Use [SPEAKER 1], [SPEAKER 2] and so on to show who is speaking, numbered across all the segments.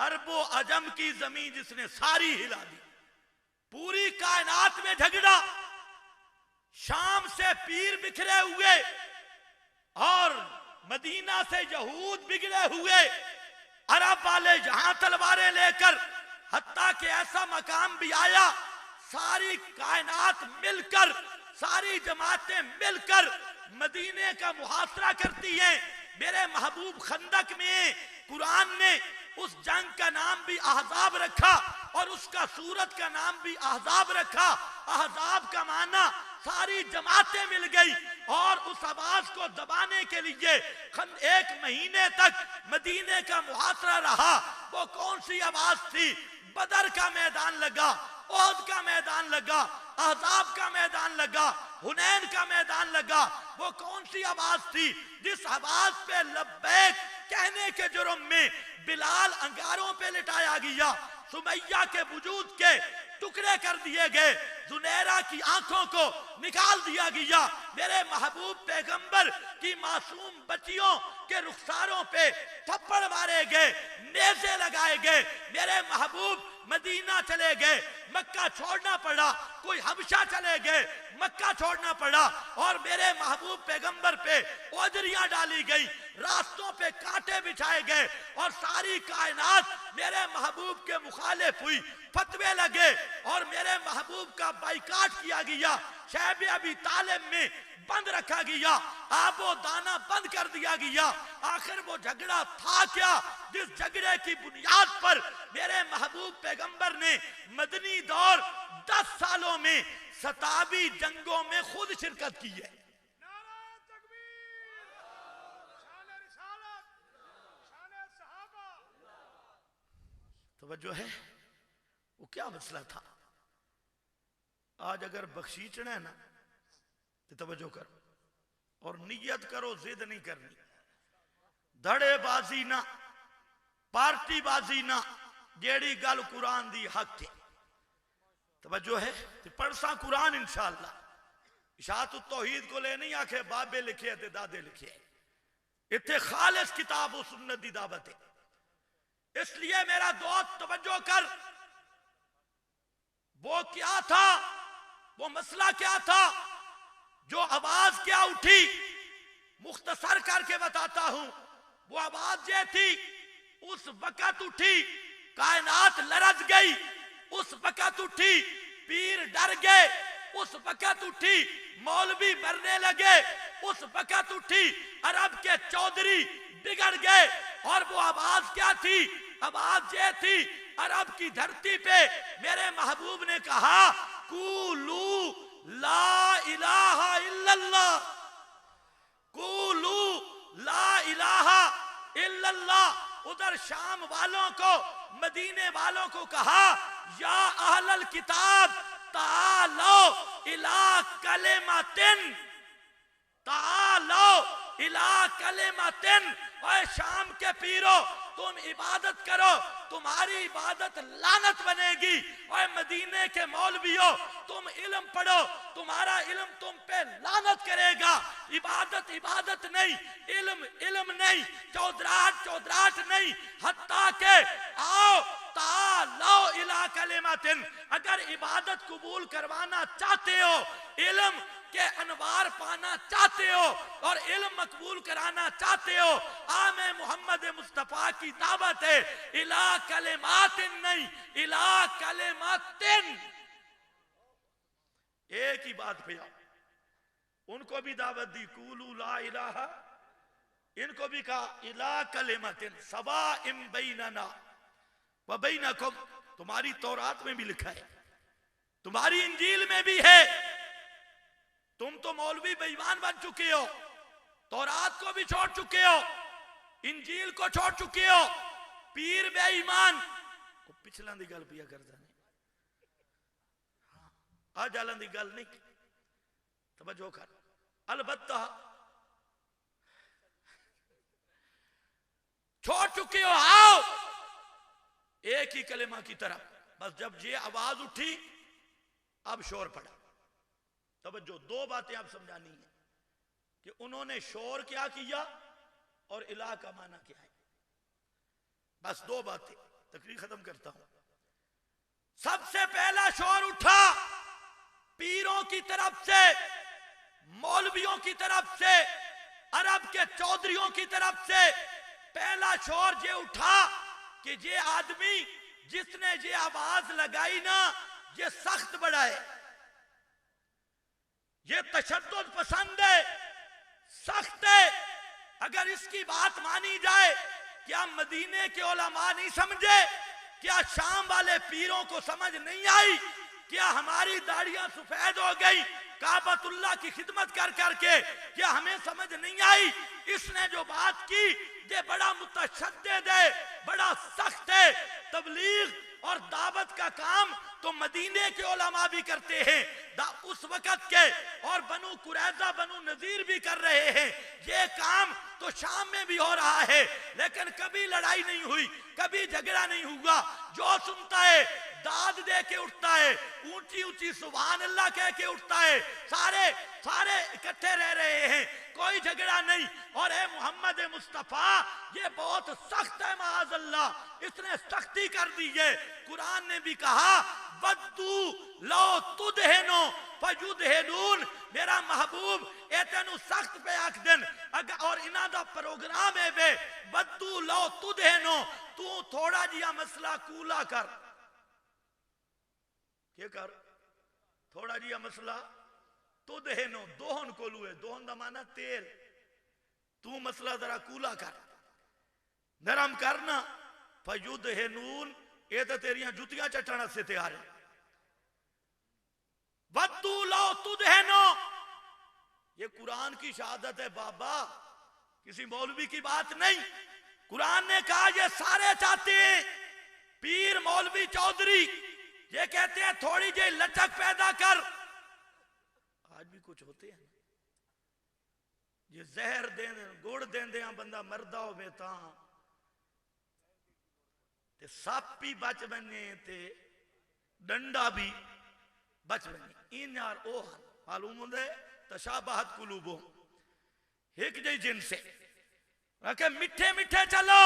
[SPEAKER 1] عرب و عجم کی زمین جس نے ساری ہلا دی، پوری کائنات میں جھگڑا، شام سے پیر بکھرے ہوئے اور مدینہ سے یہود بگڑے ہوئے، عرب والے جہاں تلواریں لے کر، حتیٰ کہ ایسا مقام بھی آیا ساری کائنات مل کر، ساری جماعتیں مل کر مدینے کا محاصرہ کرتی ہیں۔ میرے محبوب خندق میں قرآن نے اس جنگ کا نام بھی احزاب رکھا اور اس کا سورت کا نام بھی احزاب رکھا۔ احزاب کا معنی ساری جماعتیں مل گئی، اور اس آواز کو دبانے کے لیے 1 مہینے تک مدینے کا محاصرہ رہا۔ وہ کون سی آواز تھی؟ بدر کا میدان لگا، احد کا میدان لگا، احزاب کا میدان لگا، حنین کا میدان لگا۔ وہ کون سی آواز تھی جس آواز پہ لبیک کہنے کے جرم میں بلال انگاروں پہ لٹایا گیا، سمیہ کے وجود کے ٹکڑے کر دیے گئے، زنیرہ کی آنکھوں کو نکال دیا گیا، میرے محبوب پیغمبر کی معصوم بچیوں کے رخساروں پہ تھپڑ مارے گئے، نیزے لگائے گئے، میرے محبوب مدینہ چلے گئے، مکہ چھوڑنا پڑا، کوئی حبشہ چلے گئے، مکہ چھوڑنا پڑا، اور میرے محبوب پیغمبر پہ اوجریاں ڈالی گئی، راستوں پہ کانٹے بچھائے گئے، اور ساری کائنات میرے محبوب کے مخالف ہوئی، فتوے لگے اور میرے محبوب کا بائیکاٹ کیا گیا، شعب ابی طالب میں بند رکھا گیا، آب و دانہ بند کر دیا گیا۔ آخر وہ جھگڑا تھا کیا جس جھگڑے کی بنیاد پر میرے محبوب پیغمبر نے مدنی دور 10 سالوں میں 27 جنگوں میں خود شرکت کی ہے۔
[SPEAKER 2] نعرہ تکبیر، شان رسالت، شان صحابہ۔
[SPEAKER 1] توجہ ہے؟ وہ کیا مسئلہ تھا؟ آج اگر بخشیچنا ہے نا تو توجہ کرو اور نیت کرو، ضد نہیں کرنی، دھڑے بازی نہ، پارٹی بازی نہ، جیڑی گل قرآن دی حق تھی۔ توجہ ہے؟ تو پڑھسا قرآن انشاءاللہ، اشاعت التوحید کو لے نہیں آکھے بابے لکھے تے دادے لکھے، اتھے خالص کتاب و سنت دی دعوت ہے۔ اس لیے میرا دوست توجہ کر، وہ کیا تھا، وہ مسئلہ کیا تھا، جو آواز کیا اٹھی، مختصر کر کے بتاتا ہوں۔ وہ آواز یہ تھی، اس وقت اٹھی کائنات لرز گئی، اس وقت اٹھی پیر ڈر گئے، اس وقت اٹھی مولوی مرنے لگے، اس وقت اٹھی عرب کے چودھری بگڑ گئے۔ اور وہ آواز کیا تھی؟ آواز یہ تھی، عرب کی دھرتی پہ میرے محبوب نے کہا قولوا لا الہ الا اللہ، قولوا لا الہ الا اللہ۔ ادھر شام والوں کو، مدینے والوں کو کہا یا اہل الکتاب تعالوا الی کلمۃ، تعالوا الی کلمۃ۔ اے شام کے پیرو، تم عبادت کرو، تمہاری عبادت لعنت بنے گی۔ اے مدینے کے مولویوں، تم علم پڑھو، تمہارا علم تم پہ لعنت کرے گا۔ عبادت عبادت نہیں، علم علم نہیں، چودراہٹ چودراہٹ نہیں، حتیٰ کہ آؤ تعالوا الی کلمۃ۔ اگر عبادت قبول کروانا چاہتے ہو، علم کہ انوار پانا چاہتے ہو اور علم مقبول کرانا چاہتے ہو، عام محمد مصطفیٰ کی دعوت ہے الہ کلمات نہیں، الہ کلمات۔ ایک ہی بات پہ آؤ، ان کو بھی دعوت دی قولوا لا الہ، ان کو بھی کہا الہ کلمات سواء بیننا و بینکم۔ تمہاری تورات میں بھی لکھا ہے، تمہاری انجیل میں بھی ہے، تم تو مولوی بے ایمان بن چکے ہو، تورات کو بھی چھوڑ چکے ہو، انجیل کو چھوڑ چکے ہو، پیر بے ایمان کو پچھلان دی گل پیا کر جانے، آج آلان دی گل نہیں، توجہ کر۔ البتہ چھوڑ چکے ہو، آؤ ایک ہی کلمہ کی طرف۔ بس جب یہ آواز اٹھی اب شور پڑا۔ توجہ، دو باتیں آپ سمجھانی ہیں کہ انہوں نے شور کیا کیا اور الہ کا معنی کیا ہے، بس دو باتیں۔ تقریر ختم کرتا ہوں. سب سے پہلا شور اٹھا پیروں کی طرف سے، مولویوں کی طرف سے، عرب کے چودھریوں کی طرف سے. پہلا شور یہ اٹھا کہ یہ آدمی جس نے یہ آواز لگائی نا یہ سخت بڑا ہے، یہ تشدد پسند ہے، سخت ہے. اگر اس کی بات مانی جائے، کیا مدینے کے علماء نہیں سمجھے؟ کیا شام والے پیروں کو سمجھ نہیں آئی؟ کیا ہماری داڑیاں سفید ہو گئی کعبۃ اللہ کی خدمت کر کر کے؟ کیا ہمیں سمجھ نہیں آئی؟ اس نے جو بات کی یہ بڑا متشدد ہے، بڑا سخت ہے. تبلیغ اور دعوت کا کام تو مدینے کے علماء بھی کرتے ہیں اس وقت کے، اور بنو قریظہ بنو نذیر بھی کر رہے ہیں. یہ کام تو شام میں بھی ہو رہا ہے، لیکن کبھی لڑائی نہیں ہوئی، کبھی جھگڑا نہیں ہوا. جو سنتا ہے داد دے کے اٹھتا ہے، اونچی اونچی سبحان اللہ کہہ کے اٹھتا ہے. سارے اکٹھے رہ رہے ہیں، کوئی جھگڑا نہیں. اور اے محمد مصطفیٰ یہ بہت سخت ہے، معاذ اللہ، اس نے سختی کر دی ہے. قرآن نے بھی کہا وَدُّوا لَوْ تُدْهِنُوا فَيُدْهِنُونَ. میرا محبوب اے تینو سخت پہ آکھ دن، اور انہاں دا پروگرام ہے بے وَدُّوا لَوْ تُدْهِنُوا. تو تھوڑا جیا مسئلہ کولا کر. کیا کر؟ تھوڑا جیا مسئلہ تُدْهِنُوا. دوہن کو لوئے، دوہن دا معنی تیل. تو مسئلہ ذرا کولا کر، نرم کرنا. فَيُدْهِنُونَ. یہ تو تیریاں جتیاں چٹانا سے تیار ہے. وَدُّوا لَوْ تُدْهِنُوا. یہ قرآن کی شہادت ہے بابا، کسی مولوی کی بات نہیں. قرآن نے کہا یہ سارے چاہتے ہیں، پیر مولوی چودھری یہ کہتے ہیں تھوڑی جی لچک پیدا کر. آج بھی کچھ ہوتے ہیں یہ زہر دیں گوڑ دیں دیں بندہ مردہ ہو بیتا تے ساپ بھی بچ بنے تے ڈنڈا بھی بچ بنے. این یار اوہ معلوم ہوندے تشابہت قلوبوں ایک جی جن سے کہ مٹھے مٹھے چلو.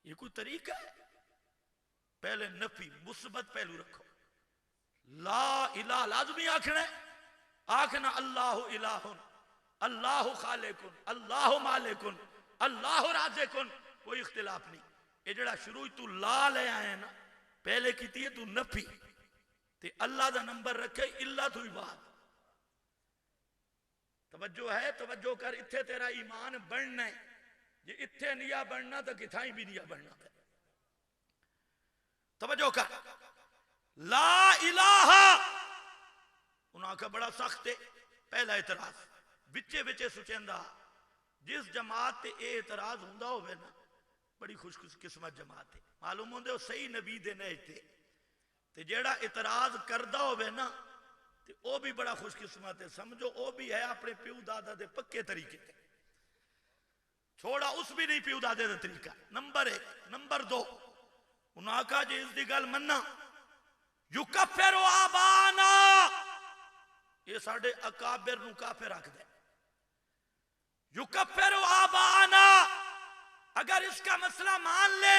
[SPEAKER 1] یہ کوئی طریقہ ہے؟ پہلے نفی مثبت پہلو رکھو. لا الہ لازمی آکھنا اللہ الہ، اللہ خالقن، اللہ مالکن، اللہ رازقن. کوئی اختلاف نہیں. یہ جڑا شروع تو لا لے آئے نا پہلے کیتی ہے تو نفی تے اللہ دا نمبر رکھے اللہ تو ہی بات. توجہ ہے؟ توجہ کر. اتھے تیرا ایمان بڑھنا ہے، یہ اتھے نیا بڑھنا تو کتھائیں بھی نیا بڑھنا ہے. توجہ کر. لا الہ انہاں کا بڑا سخت ہے. پہلا اعتراض بچے بچے سچیندہ جس جماعت تے اے اعتراض ہوندہ ہوئے نا بڑی خوش قسمت جماعت ہے. معلوم ہوندے وہ صحیح نبی دے نہیں تھے تے جیڑا اعتراض کردہ ہوئے نا تے او بھی بڑا خوش قسمت ہے. سمجھو او بھی ہے اپنے پیو دادا دے پکے طریقے تے، چھوڑا اس بھی نہیں پیو دادے دے طریقہ. نمبر ایک. نمبر دو انہاں کا جی اس دی گل مننا یکفر آبانا. یہ ساڑھے اکابر نو کافر رکھ دے. یکفر آبانا اگر اس کا مسئلہ مان لے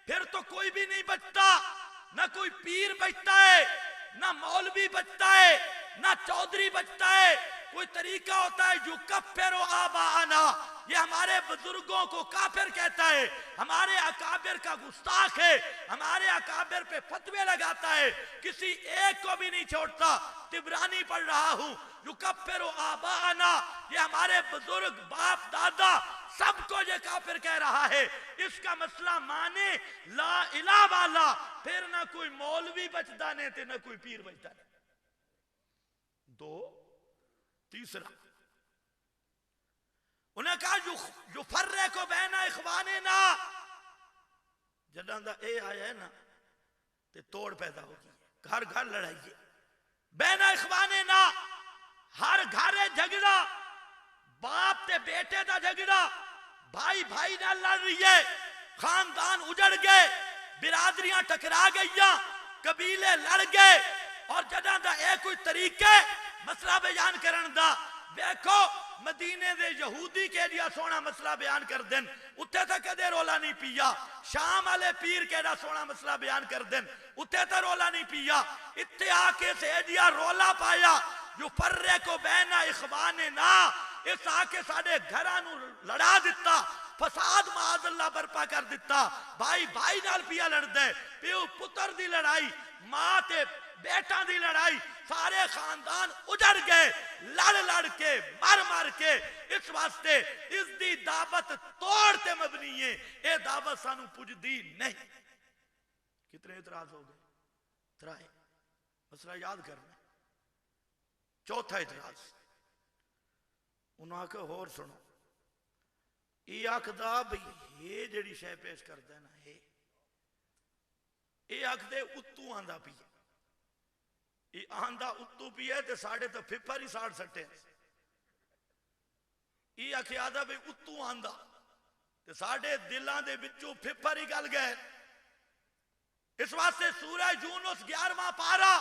[SPEAKER 1] پھر تو کوئی بھی نہیں بچتا. نہ کوئی پیر بچتا ہے، نہ مولوی بچتا ہے، نہ چودھری بچتا ہے. کوئی طریقہ ہوتا ہے یکفر آبانا. یہ ہمارے بزرگوں کو کافر کہتا ہے، ہمارے اکابر کا گستاخ ہے، ہمارے اکابر پہ فتوے لگاتا ہے، کسی ایک کو بھی نہیں چھوڑتا. تبرانی پڑھ رہا ہوں. یکفر آبانا یہ ہمارے بزرگ باپ دادا سب کو یہ کافر کہہ رہا ہے. اس کا مسئلہ مانے لا الہ والا پھر نہ کوئی مولوی بچتا نہیں تے نہ کوئی پیر بچتا نہیں. دو. تیسرا انہیں کہا یفرقو بین اخواننا. جداں دا اے آیا ہے نا تے توڑ پیدا ہوگی، گھر گھر لڑائیے. بین اخواننا ہر گھر جھگڑا، باپ تے بیٹے دا جھگڑا، بھائی بھائی نہ لڑ رہی ہے، خاندان اجڑ گئے، برادریاں ٹکرا گئیاں، قبیلے لڑ گئے. اور جداں دا اے کوئی طریقے مسئلہ بیان کرن دا دیکھو مدینے دے یہودی کے لیا سونا مسئلہ بیان کر دن. اتھے تے کدے رولا نہیں پیا. شام والے پیر کیڑا سونا مسئلہ بیان کر دین, اتھے تے رولا نہیں پیا. اتھے آ کے سیدیا رولا پایا جو فرے کو بین اخواننا, اس آ کے ساڑے گھرانو لڑا دیتا, فساد معاذ اللہ برپا کر دیتا. بھائی بھائی نال پیا لڑ دے, پیو پتر دی لڑائی, ماں تے بیٹا دی لڑائی, سارے خاندان اجڑ گئے لڑ لڑ کے مر مر کے. اس واسطے اس دی دعوت توڑ تے مبنی ہے, اے دعوت سانو پوج دی نہیں. کتنے اعتراض ہو گئے؟ ترائے. مسئلہ یاد کرنا. چوتھا اعتراض انہاں کہ اور سنو, یہ آکھدا بھئی یہ جڑی شے پیش کردا ہے نا, یہ آکھدے اتو آندہ پی, یہ آندہ اتو پی ہے تے ساڑھے تو پھپر ہی ساڑھ سٹے. یہ آکھے آدھا بھئی اتو آندہ تے ساڑھے دلان دے بچوں پھپر ہی گل گئے. اس واسطے سورہ یونس 11واں پارا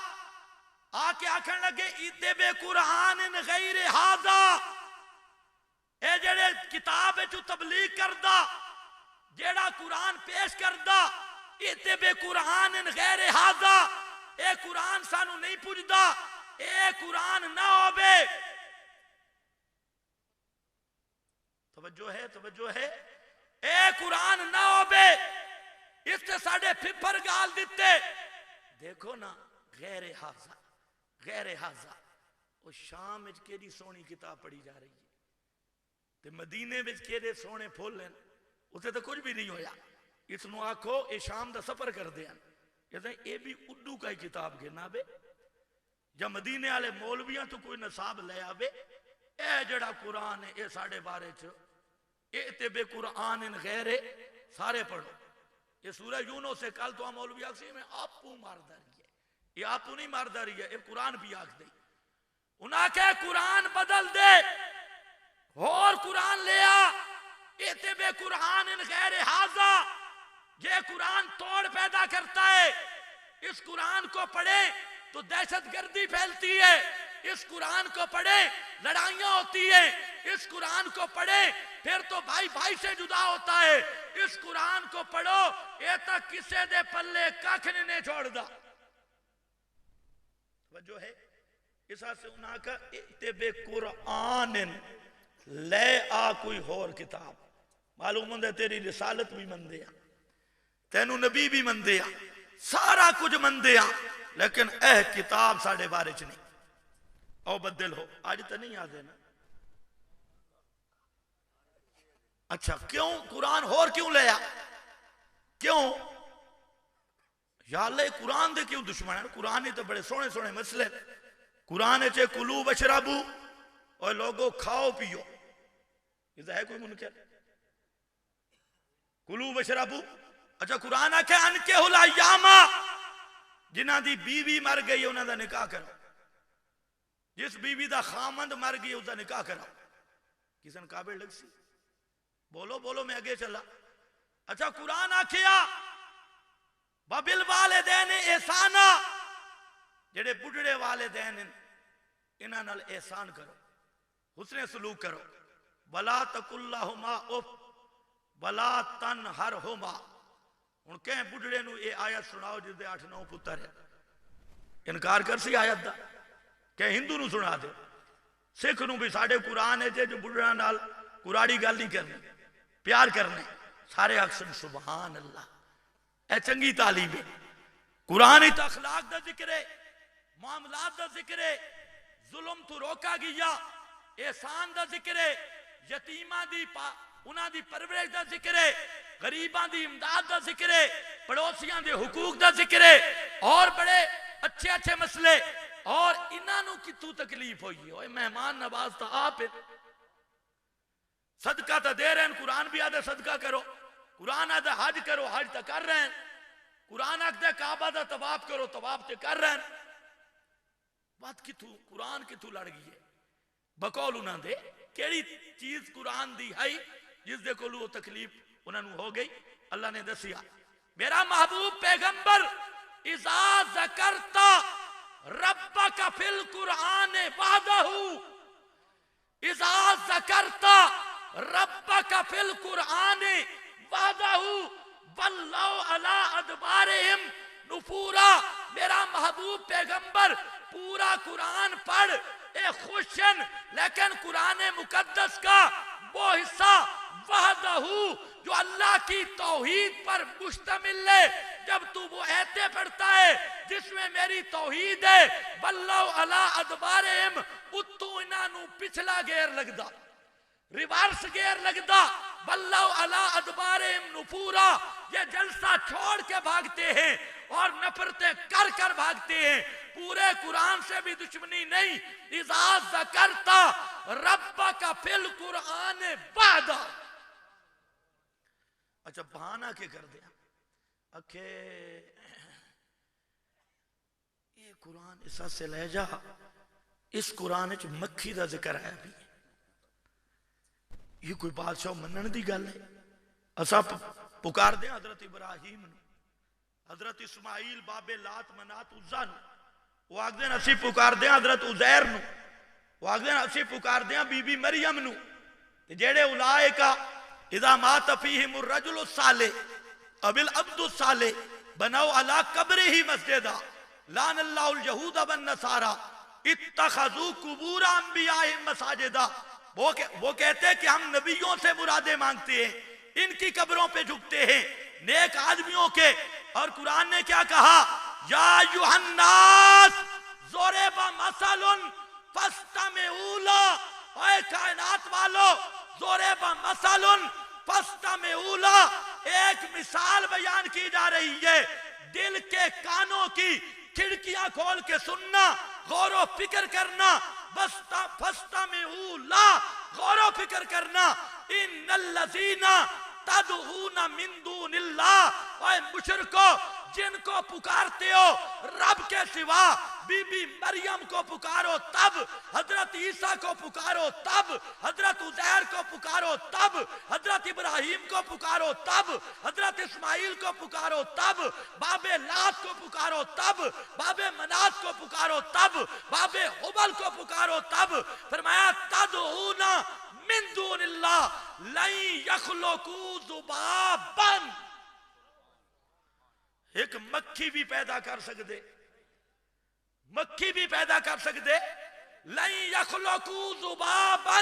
[SPEAKER 1] آکے آکھن لگے ایتے بے قرآن غیر حاضا, اے جڑے کتاب جو تبلیغ کردہ, جڑا قرآن پیش کردہ, ایتے بے قرآن غیر حاضا, اے قرآن سانو نہیں پوچھدا, اے قرآن نہ ہوبے. توجہ ہے, اے قرآن نہ ہوبے, اس سے ساڑھے پھپر گال دیتے. دیکھو نا غیر حاضا, غیر حاضا. وہ شام وچ کیڑی سونی کتاب پڑھی جا رہی ہے, تے مدینے وچ کیڑے سونے پھول لین, اسے تو کچھ بھی نہیں ہویا. اس نو آکھو اے شام دا سفر کر دیں, اے بھی اردو کا ہی کتاب گنا بے, یا مدینے والے مولویاں تو کوئی نصاب لے آوے. اے جڑا قرآن ہے اے ساڑھے بارے چ, اے تے بے قرآن غیر سارے پڑھو. یہ سورہ یونس سے کل تو ہم مولوی آکسی میں آپو ماردہ رہی ہے, یہ آپو نہیں ماردہ رہی ہے, یہ قرآن بھی آکھ دے. انہاں کہ قرآن بدل دے اور قرآن لیا, اے تے بے قرآن غیر حاضا, یہ قرآن توڑ پیدا کرتا ہے. اس قرآن کو پڑھے تو دہشت گردی پھیلتی ہے, اس قرآن کو پڑھے لڑائیاں ہوتی ہیں, اس قرآن کو پڑھے پھر تو بھائی بھائی سے جدا ہوتا ہے. اس قرآن کو پڑھو اے تک کسے دے پلے کاکھ نے چھوڑ دا. وجہ ہے اس سے انہاں کا اتبے قرآن لے آ کوئی اور کتاب. معلوم ہوندے تیری رسالت بھی من دیا, تینو نبی بھی من دیا, سارا کچھ من دیا, لیکن اے کتاب ساڑھے بارے چ نہیں. او بدل ہو, آج تو نہیں آدھے نا. اچھا کیوں قرآن اور کیوں لیا, کیوں؟ یا اللہ قرآن دے کیوں دشمن ہے؟ قرآن ہی تو بڑے سونے سونے مسئلے. قرآن چے کلو بشربو, اور لوگوں کھاؤ پیو, یہ ہے کوئی منکر؟ کلو بشربو. اچھا قرآن آکھے انکے الایاما, جنہ دی بیوی مر گئی انہاں دا نکاح کرو, جس بیوی دا خامند مر گئی اس دا نکاح کرو. کسن قابل لگ سی؟ بولو بولو میں آگے چلا. اچھا قرآن آکھیا وَبِالْوَالِدَيْنِ احسانا, جڑے بڑھڑے والدین انہاں نال احسان کرو, حسن سلوک کرو. وَلَا تَقُلْ لَهُمَا اُفْ وَلَا تَنْهَرْهُمَا. ان کہیں بڑھڑے نو یہ آیت سناؤ جس دے 8-9 پتر ہے, انکار کر سی آیت دا کہ ہندو نو سنا دے. سکھ نو بھی ساڑھے قرآن ہے جو بڑھڑا نال قرآڑی گل نہیں کرنی, پیار کرنے. سارے اکثر سبحان اللہ, اے چنگی تعلیم ہے. قرآن ہی تو اخلاق دا ذکر ہے, معاملات دا ذکر ہے, ظلم تو روکا گیا, احسان دا ذکر ہے, یتیمہ دی انہاں دی پرورش دا ذکر ہے, غریباں دی امداد دا ذکر ہے, پڑوسیاں دے حقوق دا ذکر ہے, اور بڑے اچھے اچھے مسئلے. اور انہاں نو کی تو تکلیف ہوئی ہے, مہمان نواز تا آپ ہے. صدقہ تا دے رہے ہیں, قرآن بھی آدھے صدقہ کرو, قرآن آدھے حج کرو, حج تا کر رہے ہیں. قرآن آدھے کعبہ دا طواف کرو, طواف تے کر رہے ہیں. بات کی تو قرآن کی تو لڑ گئی ہے. بقول انہاں دے کیڑی چیز قرآن دی ہے جس دے کو لو تکلیف انہاں نو ہو گئی. اللہ نے دسیا میرا محبوب پیغمبر اذا ذکرتا ربک فی القرآن وحدہ, اذا ذکرتا ربک فی القرآن وحدہ ولوا علی ادبارہم نفورا. میرا محبوب پیغمبر پورا قرآن پڑھ اے خوشن، لیکن قرآن مقدس کا وہ حصہ وحدہ جو اللہ کی توحید پر مشتمل ہے، جب تو وہ ایتیں پڑھتا ہے جس میں میری توحید ہے، ولوا علی ادبارہم، اتو انہاں نو پچھلا گیر لگدا، ریورس گیئر لگدا. ولوا علی ادبارہم نفورا، یہ جلسہ چھوڑ کے بھاگتے ہیں اور نفرتیں کر کر بھاگتے ہیں. پورے قرآن سے بھی دشمنی نہیں. اذا ذکرت ربک فی القرآن وحدہ. اچھا بہانہ کے کر دیا اکھے یہ قرآن اسا سے لے جا، اس قرآن وچ مکھی دا ذکر ہے بھی. یہ کوئی بادشاہ منن دی گل ہے؟ اسا پکار دیں حضرت ابراہیم نو، حضرت اسماعیل بابے لات منات عزا نو، وہ آگ دیں اسی پکار دیں حضرت عزیر نو، وہ آگ دیں اسی پکار دیں بی بی مریم نو. جیڑے اولائکا اذا مات فیہم الرجل الصالح اب العبد الصالح بنو علی قبرہ مسجدہ لعن اللہ اليہود والنصارى اتخذوا قبور انبیائہم مساجدہ. وہ کہتے ہیں کہ ہم نبیوں سے مرادیں مانگتے ہیں، ان کی قبروں پہ جھکتے ہیں، نیک آدمیوں کے. اور قرآن نے کیا کہا؟ یا ایھا الناس ضرب مثل فاستمعوا لہ. اے کائنات والو، ضرب مثل فاستمعوا لہ، ایک مثال بیان کی جا رہی ہے. دل کے کانوں کی کھڑکیاں کھول کے سننا، غور و فکر کرنا. فاستمعوا لہ، غور و فکر کرنا. ان الذین تدعون من دون اللہ، اے مشرکو جن کو پکارتے ہو رب کے سوا، بی بی مریم کو پکارو تب، حضرت عیسیٰ کو پکارو تب، حضرت عزیر کو پکارو تب، حضرت ابراہیم کو پکارو تب، حضرت اسماعیل کو پکارو تب، باب لات کو پکارو تب، باب منات کو پکارو تب، باب حبل کو پکارو تب. فرمایا تدعون من دون اللہ لن یخلقوا ذبابا. ایک مکھی بھی پیدا کر سکتے، مکھی بھی پیدا کر سکتے. لن یخلقوا ذبابا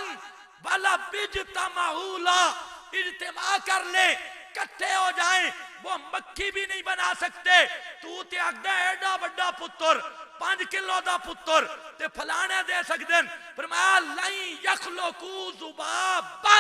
[SPEAKER 1] ولو اجتمعوا لہ، اجتماع کر لیں، کٹھے ہو جائیں، وہ مکھی بھی نہیں بنا سکتے. تو تے اگدہ ایڈا بڑا پتر 5 کلو دا پتر تے پھلانے دے سکتے. فرمایا لن یخلقوا ذبابا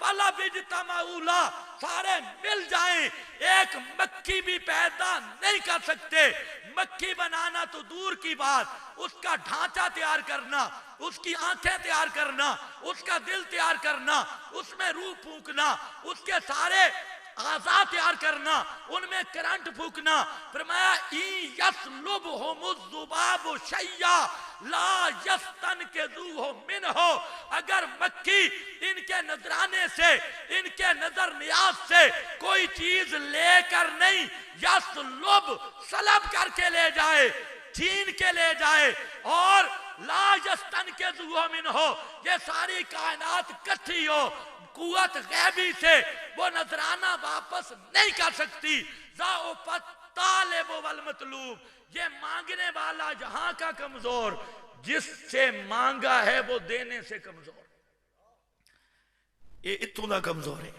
[SPEAKER 1] ولو اجتمعوا لہ، سارے مل جائیں، ایک مکھی بھی پیدا نہیں کر سکتے. مکھی بنانا تو دور کی بات، اس کا ڈھانچہ تیار کرنا، اس کی آنکھیں تیار کرنا، اس کا دل تیار کرنا، اس میں روح پھونکنا، اس کے سارے اعضاء تیار کرنا، ان میں کرنٹ پھونکنا. فرمایا این یسلبہم الذباب شیئا لا یستنقذوہ منہ. اگر مکھی ان کے نظرانے سے، ان کے نظر نیاز سے کوئی چیز لے کر نہیں، یسلب سلب کر کے لے جائے، چھین کے لے جائے، اور لا یستنقذوہ منہ، یہ ساری کائنات کٹھی ہو، قوت غیبی سے وہ نظرانہ واپس نہیں کر سکتی. ضعف الطالب والمطلوب، یہ مانگنے والا یہاں کا کمزور، جس سے مانگا ہے وہ دینے سے کمزور. یہ اتوں دا کمزور ہے،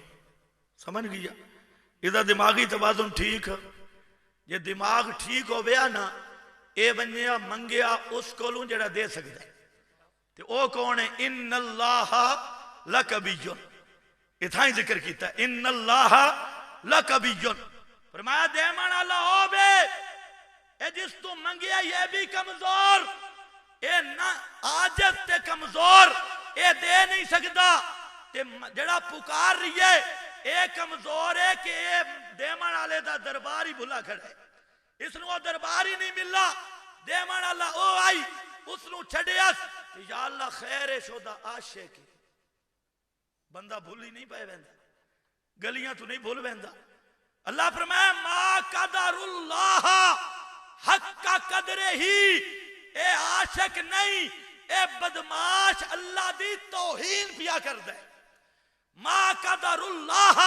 [SPEAKER 1] سمجھ گیا؟ ادھر دماغی توازن ٹھیک ہے. یہ دماغ ٹھیک ہو گیا نا، اے بنیا منگیا اس کولوں جڑا دے سکتا ہے. تے او کون ہے؟ ان اللہ لکبیٌ. اتھائیں ذکر کیتا ہے ان اللہ لکبیٌ. فرمایا دیمان اللہ ہو بے، اے جس تو منگیا یہ بھی کمزور، اے نہ عاجز تے کمزور، اے دے نہیں سکتا. تے جڑا پکار رہی ہے اے کمزور ہے کہ اے دیمان والے دا دربار ہی بھلا کھڑا ہے، اس نو دربار ہی نہیں ملا. دیمان اللہ او آئی، اس نو چھڑیس، یا اللہ خیر شدہ عاشق. بندہ بھول ہی نہیں پائے بیندا، گلیاں تو نہیں بھول بیندا. اللہ فرمایا ما قدر اللہ حق کا قدر ہی. اے عاشق نہیں، اے بدماش اللہ دی توہین پیا کر دے. ما قدر اللہ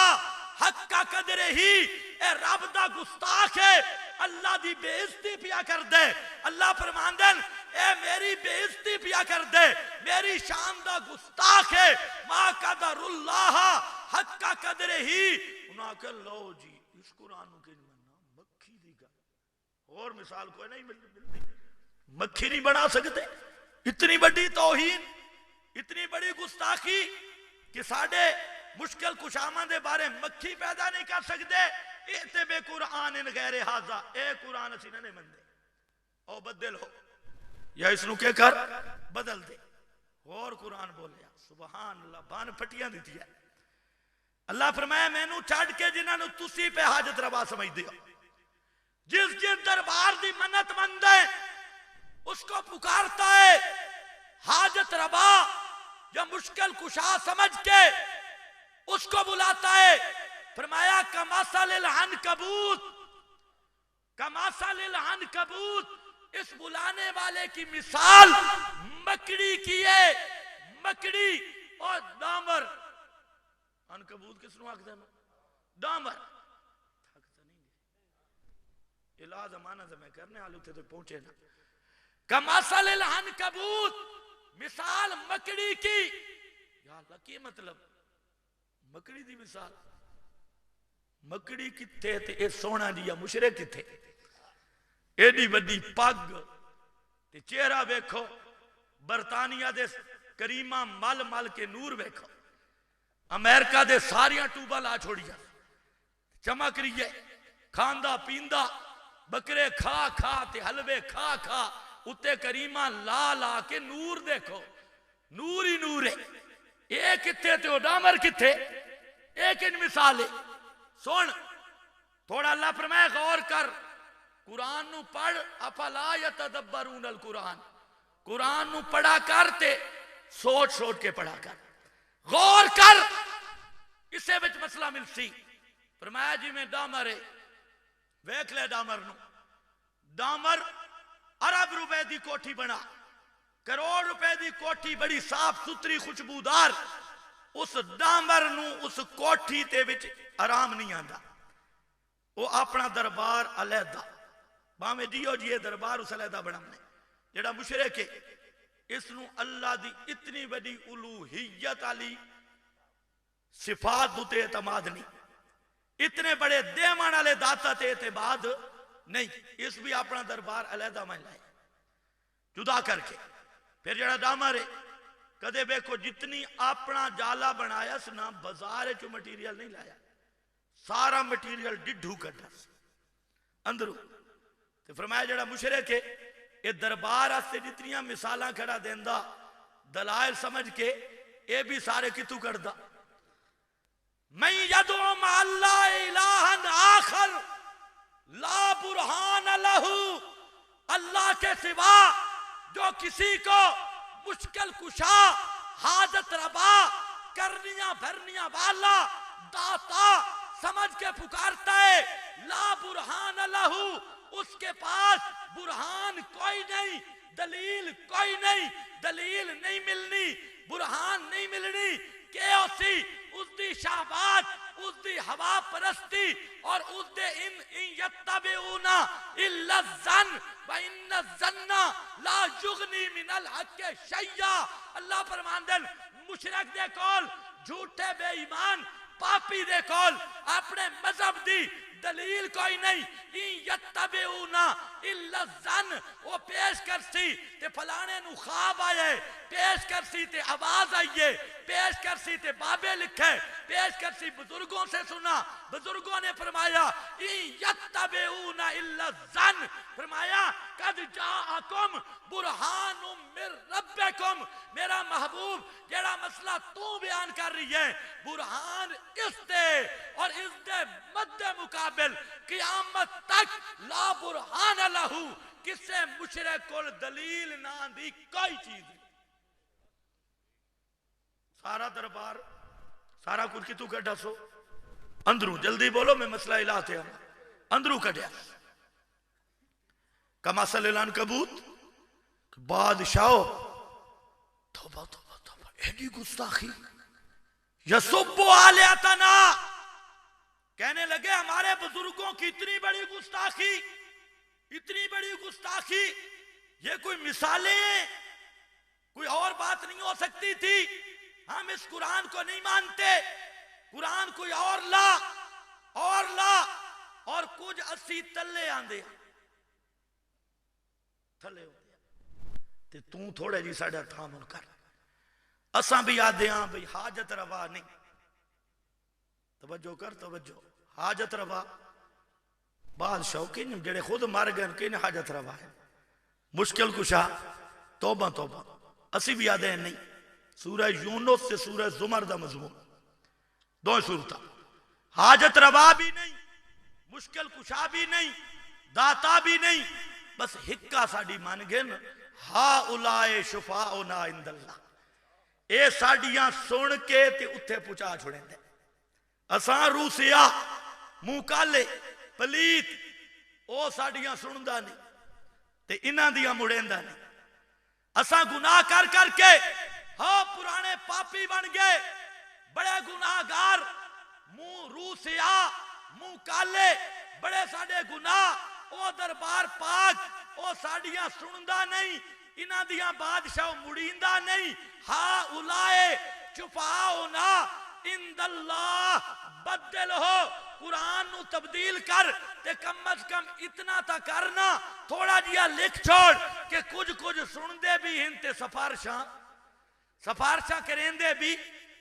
[SPEAKER 1] حق کا قدر ہی، اے رب دا گستاخ ہے، اللہ دی بے عزتی پیا کر دے۔ اللہ فرماندن اے میری بے عزتی پیا کر دے، میری شان دا گستاخ ہے۔ ما قدر اللہ حق کا قدر ہی، انہاں کہ لو جی اس قرآن نو کہ مننا مکھی دی گل، اور مثال کوئی نہیں ملتی، مکھی نہیں بنا سکتے۔ اتنی بڑی توہین، اتنی بڑی گستاخی کہ ساڑھے مشکل کشامہ دے بارے مکھی پیدا نہیں کر سکتے۔ ایتے بے قرآن ان غیر حاضر، اے قرآن اسی نے من دے او بدل ہو، یا اس نو کے کر بدل دے۔ اور قرآن بولیا سبحان اللہ، بان پھٹیاں دیتی ہے۔ اللہ فرمایا میں نو چھڑ کے جنہاں نو تسی پہ حاجت روا سمجھ دیا، جس دربار دی منت مند ہے اس کو پکارتا ہے حاجت روا یا مشکل کشا سمجھ کے اس کو بلاتا ہے۔ فرمایا کمثل العنکبوت، کمثل العنکبوت، اس بلانے والے کی مثال مکڑی کی ہے، مکڑی اور ڈامر۔ عنکبوت کس نو آکھ دینا؟ ڈامر۔ تھکتا نہیں گے علاج امانہ سے میں کرنے آلو تھے تو پہنچے نا۔ کمثل العنکبوت، مثال مکڑی کی۔ یا اللہ کی مطلب مکڑی دی مثال؟ مکڑی کتھے تے اے سونا دیا مشرک کتھے؟ ایڈی وڈی پگ تے چہرہ بیکھو، برطانیہ دے کریمہ مل مل کے نور بیکھو، امریکہ دے ساریاں ٹوبہ لا چھوڑی جا، چمک رہی ہے، کھاندہ پیندہ، بکرے کھا کھا تے حلوے کھا کھا، اتے کریمہ لا لا کے نور دیکھو، نور ہی نور ہے۔ ایک کتھے تے وہ ڈامر کتھے؟ ایک ان مثال ہے۔ سن تھوڑا اللہ فرمائے غور کر، قرآن نو پڑھ، افلا یتدبرون القرآن، قرآن نو پڑھا کرتے سوچ سوچ کے پڑھا کر، غور کر، اسے بچ مسئلہ مل سی۔ فرمایا جی میں ڈامر ہے، ویکھ لے ڈامر نو، ڈامر ارب روپے دی کوٹھی بنا، کروڑ روپے دی کوٹھی بڑی صاف ستری خوشبودار، اس ڈامر نو اس کوٹھی تے وچ آرام نہیں آندا، وہ اپنا دربار علیحدہ، باہمیں دیو جی دربار اس علیحدہ بڑھامنے، جڑا مشرک ہے اس نو اللہ دی اتنی بڑی الوہیت علی صفات دوتے اعتماد نہیں، اتنے بڑے دیمان علی داتا تے اعتماد نہیں، اس بھی اپنا دربار علیحدہ میں لائے جدا کر کے۔ پھر جڑا ڈامر ہے کدے بے کو جتنی اپنا جالا بنایا سنا بازار چو مٹیریل نہیں لایا، سارا مٹیریل ڈڈھو کرنا اندروں۔ تو فرمایا جڑا مشرک ہے یہ دربار سے جتنیاں مثالاں کھڑا دیندہ دلائل سمجھ کے یہ بھی سارے کتو کردہ۔ من یدعو مع اللہ الہا آخر لا برہان لہو، اللہ کے سوا جو کسی کو مشکل کشا، حاجت ربا، کرنیاں بھرنیاں والا، داتا سمجھ کے پکارتا ہے، لا برہان لہو، اس کے پاس برہان کوئی نہیں، دلیل کوئی نہیں، دلیل نہیں ملنی، برہان نہیں ملنی، کہ اسی اس دی شہوات، اس دی ہوا پرستی اور اس دے ان یتبعون الا الظن وان الظن لا یغنی من الحق شیئا۔ اللہ فرماندن مشرک دے کول، جھوٹے بے ایمان پاپی دے کول اپنے مذہب دی دلیل کوئی نہیں، یتبعون الا الظن، وہ پیش کرسی تے فلانے نو خواب آئے، پیش کرسی تے آواز آئیے، پیش کرسی تے بابے لکھے، پیش کرسی بزرگوں سے سنا، بزرگوں نے فرمایا یتبعون الا الظن، فرمایا قد جاءکم برہان من ربکم، میرا محبوب جیڑا مسئلہ تو بیان کر رہی ہے برہان اس دے اور اس دے مد مقابل قیامت تک لا برہان لہو، کسے مشرک کو دلیل نہ دی کوئی چیز نہیں۔ سارا دربار سارا کچھ کی تو کٹا سو اندروں، جلدی بولو میں مسئلہ الہتے ہیں، اندروں کٹیا کمثل العنکبوت، بادشاہو توبہ توبہ توبہ، ایڈی گستاخی، یسب آلیاتنا، کہنے لگے ہمارے بزرگوں کی اتنی بڑی گستاخی، اتنی بڑی گستاخی، یہ کوئی مثالیں ہیں؟ کوئی اور بات نہیں ہو سکتی تھی؟ ہم اس قرآن کو نہیں مانتے، قرآن کوئی اور لا، اور لا، اور کچھ اسی تلے آندے تھلے ہوتے تے توں تھوڑے جی ساڑھا تحامل کر۔ اساں بھی آدھے ہاں بھئی حاجت روا نہیں، توجہ کر توجہ، حاجت روا بادشاہ کی جڑے خود مر گئے کہ حاجت روا ہے، مشکل کشا، توبہ توبہ، اسی بھی آدھے ہیں نہیں۔ سورہ یونس سے سورہ زمر دا مضمون، دو صورتہ، حاجت روا بھی نہیں، مشکل کشا بھی نہیں، داتا بھی نہیں، بس ہکا ساڑی مان گئے نا، ہا اولائے شفاؤنا عند اللہ، اے ساڑیاں سن کے تے اتھے پچا چھوڑیں دے، اساں روسیا منہ کالے پلیت او ساڑیاں سندا نہیں تے انہاں دیاں مڑیندا نہیں، اساں گناہ کر کر کے ہاں پرانے پاپی بن گئے، بڑے گناہگار، منہ روسیا منہ کالے، بڑے ساڑے گناہ، او دربار پاک او ساڑیاں سندا نہیں، انہاں دیاں بادشاہ مڑیندا نہیں، ہا اولائے شفاؤنا عند اللہ، بدل ہو قرآن نو تبدیل کر تے کم از کم اتنا تا کرنا، تھوڑا جیا لکھ چھوڑ کہ کچھ سن دے بھی ہنتے سفارشاں کریں دے بھی،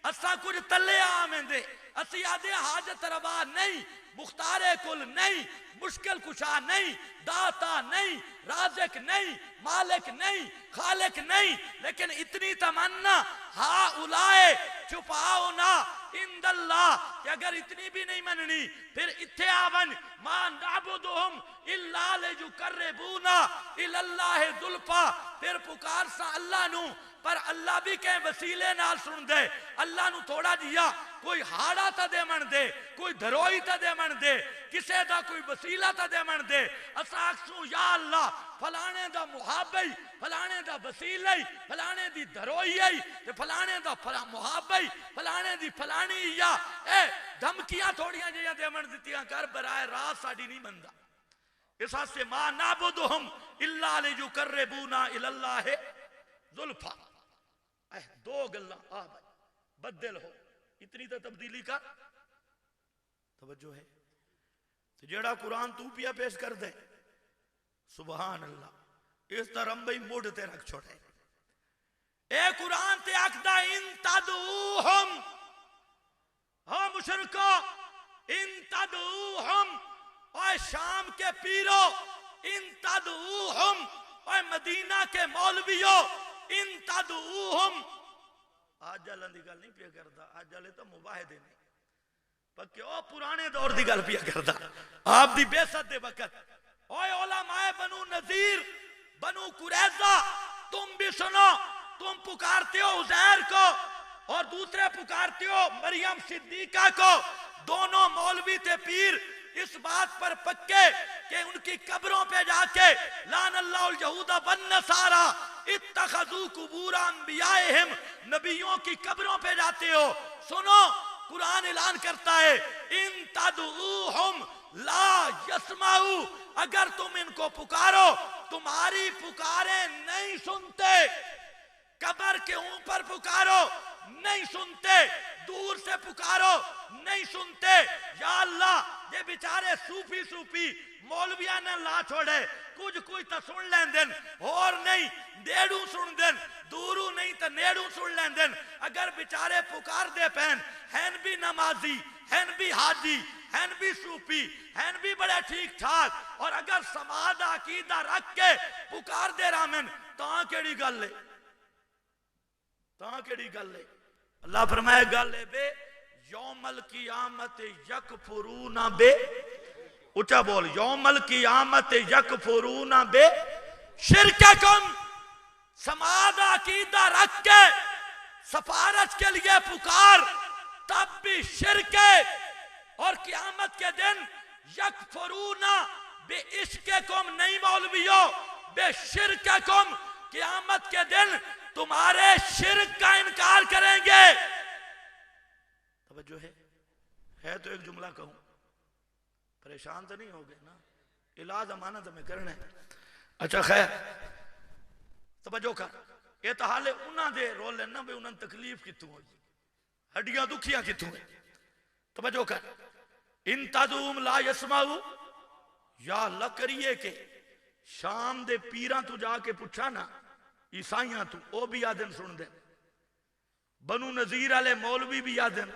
[SPEAKER 1] اسا کچھ تلے آمیں دے، اسی آدھے حاجت روا نہیں، مختار کل نہیں، مشکل کشا نہیں، داتا نہیں، رازق نہیں، مالک نہیں، خالق نہیں، لیکن اتنی تمنا ہا اولائے شفاؤنا عند اللہ، کہ اگر اتنی بھی نہیں مننی پھر اتھے آون ما نعبدہم الا لیقربونا الی اللہ ذلفا، پھر پکار سا اللہ نو، پر اللہ بھی کہیں وسیلے نال سن دے، اللہ نو تھوڑا جیا کوئی ہاڑا تا دے من دے، کوئی دھروئی تا دے من دے، کسے دا کوئی وسیلہ تا دے من دے، اساکسوں یا اللہ فلانے دا محابی، فلانے دا وسیلہ، فلانے دی دھروئی، فلانے دا محابی، فلانے دی فلانی، یا اے دھمکیاں تھوڑیاں جیاں دے من دیتیاں کر، برائے راست ساڑی نہیں بندہ، اس حد سے ما نعبدہم الا لیقربونا الی اللہ ذلفا، دو گلاں آ بھائی بدل ہو، اتنی تا تبدیلی کر، توجہ ہے تو جیڑا قرآن تو پیا پیش کر دے، سبحان اللہ، اس طرح بھئی موڑ تے رکھ چھوڑے، اے قرآن تے اکدہ ان تدعوہم، ہاں مشرکو ان تدعوہم، اے شام کے پیرو ان تدعوہم، اے مدینہ کے مولویو ان تدعوہم، آج جالن دی گل نہیں پیا کردا، آج جالے تو مباہدے نہیں، پکے او پرانے دور دی گل پیا کردا، آپ دی بے ست دے وقت، اوے علماء بنو نذیر، بنو قریظہ، تم بھی سنو، تم پکارتے ہو عزیر کو اور دوسرے پکارتے ہو مریم صدیقہ کو، دونوں مولوی تے پیر اس بات پر پکے کہ ان کی قبروں پہ جا کے لعن اللہ الیہود والنصارى اتخذوا قبور انبیائہم، نبیوں کی قبروں پہ جاتے ہو، سنو قرآن اعلان کرتا ہے ان تدعوہم لا یسمعوا، اگر تم ان کو پکارو تمہاری پکاریں نہیں سنتے، قبر کے اوپر پکارو نہیں سنتے، دور سے پکارو نہیں سنتے، یا اللہ یہ بیچارے صوفی مولویاں نے لا چھوڑے، کچھ تا سن لین دن، اور نہیں نیڑوں سن دن، دوروں نہیں تا نیڑوں سن لین دن، اگر بیچارے پکار دے پہن، ہین بھی نمازی، ہین بھی حاجی، ہین بھی صوفی، ہین بھی بڑے ٹھیک ٹھاک، اور اگر سماعت عقیدہ رکھ کے پکار دے رامن، تاں کیڑی گل لے، تاں کیڑی گل لے، اللہ فرمائے گل لے بے یوم القیامت یکفرون بے، اچھا بول، یوم القیامت یکفرون بے شرککم، سماعت عقیدہ رکھ کے سفارش کے لیے پکار، تب بھی شرک ہے، اور قیامت کے دن یکفرون بے عشقکم، نہیں مولویو، بے شرککم، قیامت کے دن تمہارے شرک کا انکار کریں گے، توجہ ہے تو ایک جملہ کہوں، پریشان تو نہیں ہو گئے نا، علاج امانت میں کرنا ہے. اچھا خیر توجہ کر، یہ تو حالے انہاں دے رول ہے نا، بھئی انہاں تکلیف کتوں ہوئی، ہڈیاں دکھیاں کتوں ہیں. توجہ کر، ان تدوم لا یسمعو، یا اللہ کریے کہ شام دے پیراں تو جا کے پوچھا نا عیسائیاں تو، او بھی آدن سن دیں، بنو نذیر والے مولوی بھی آدن،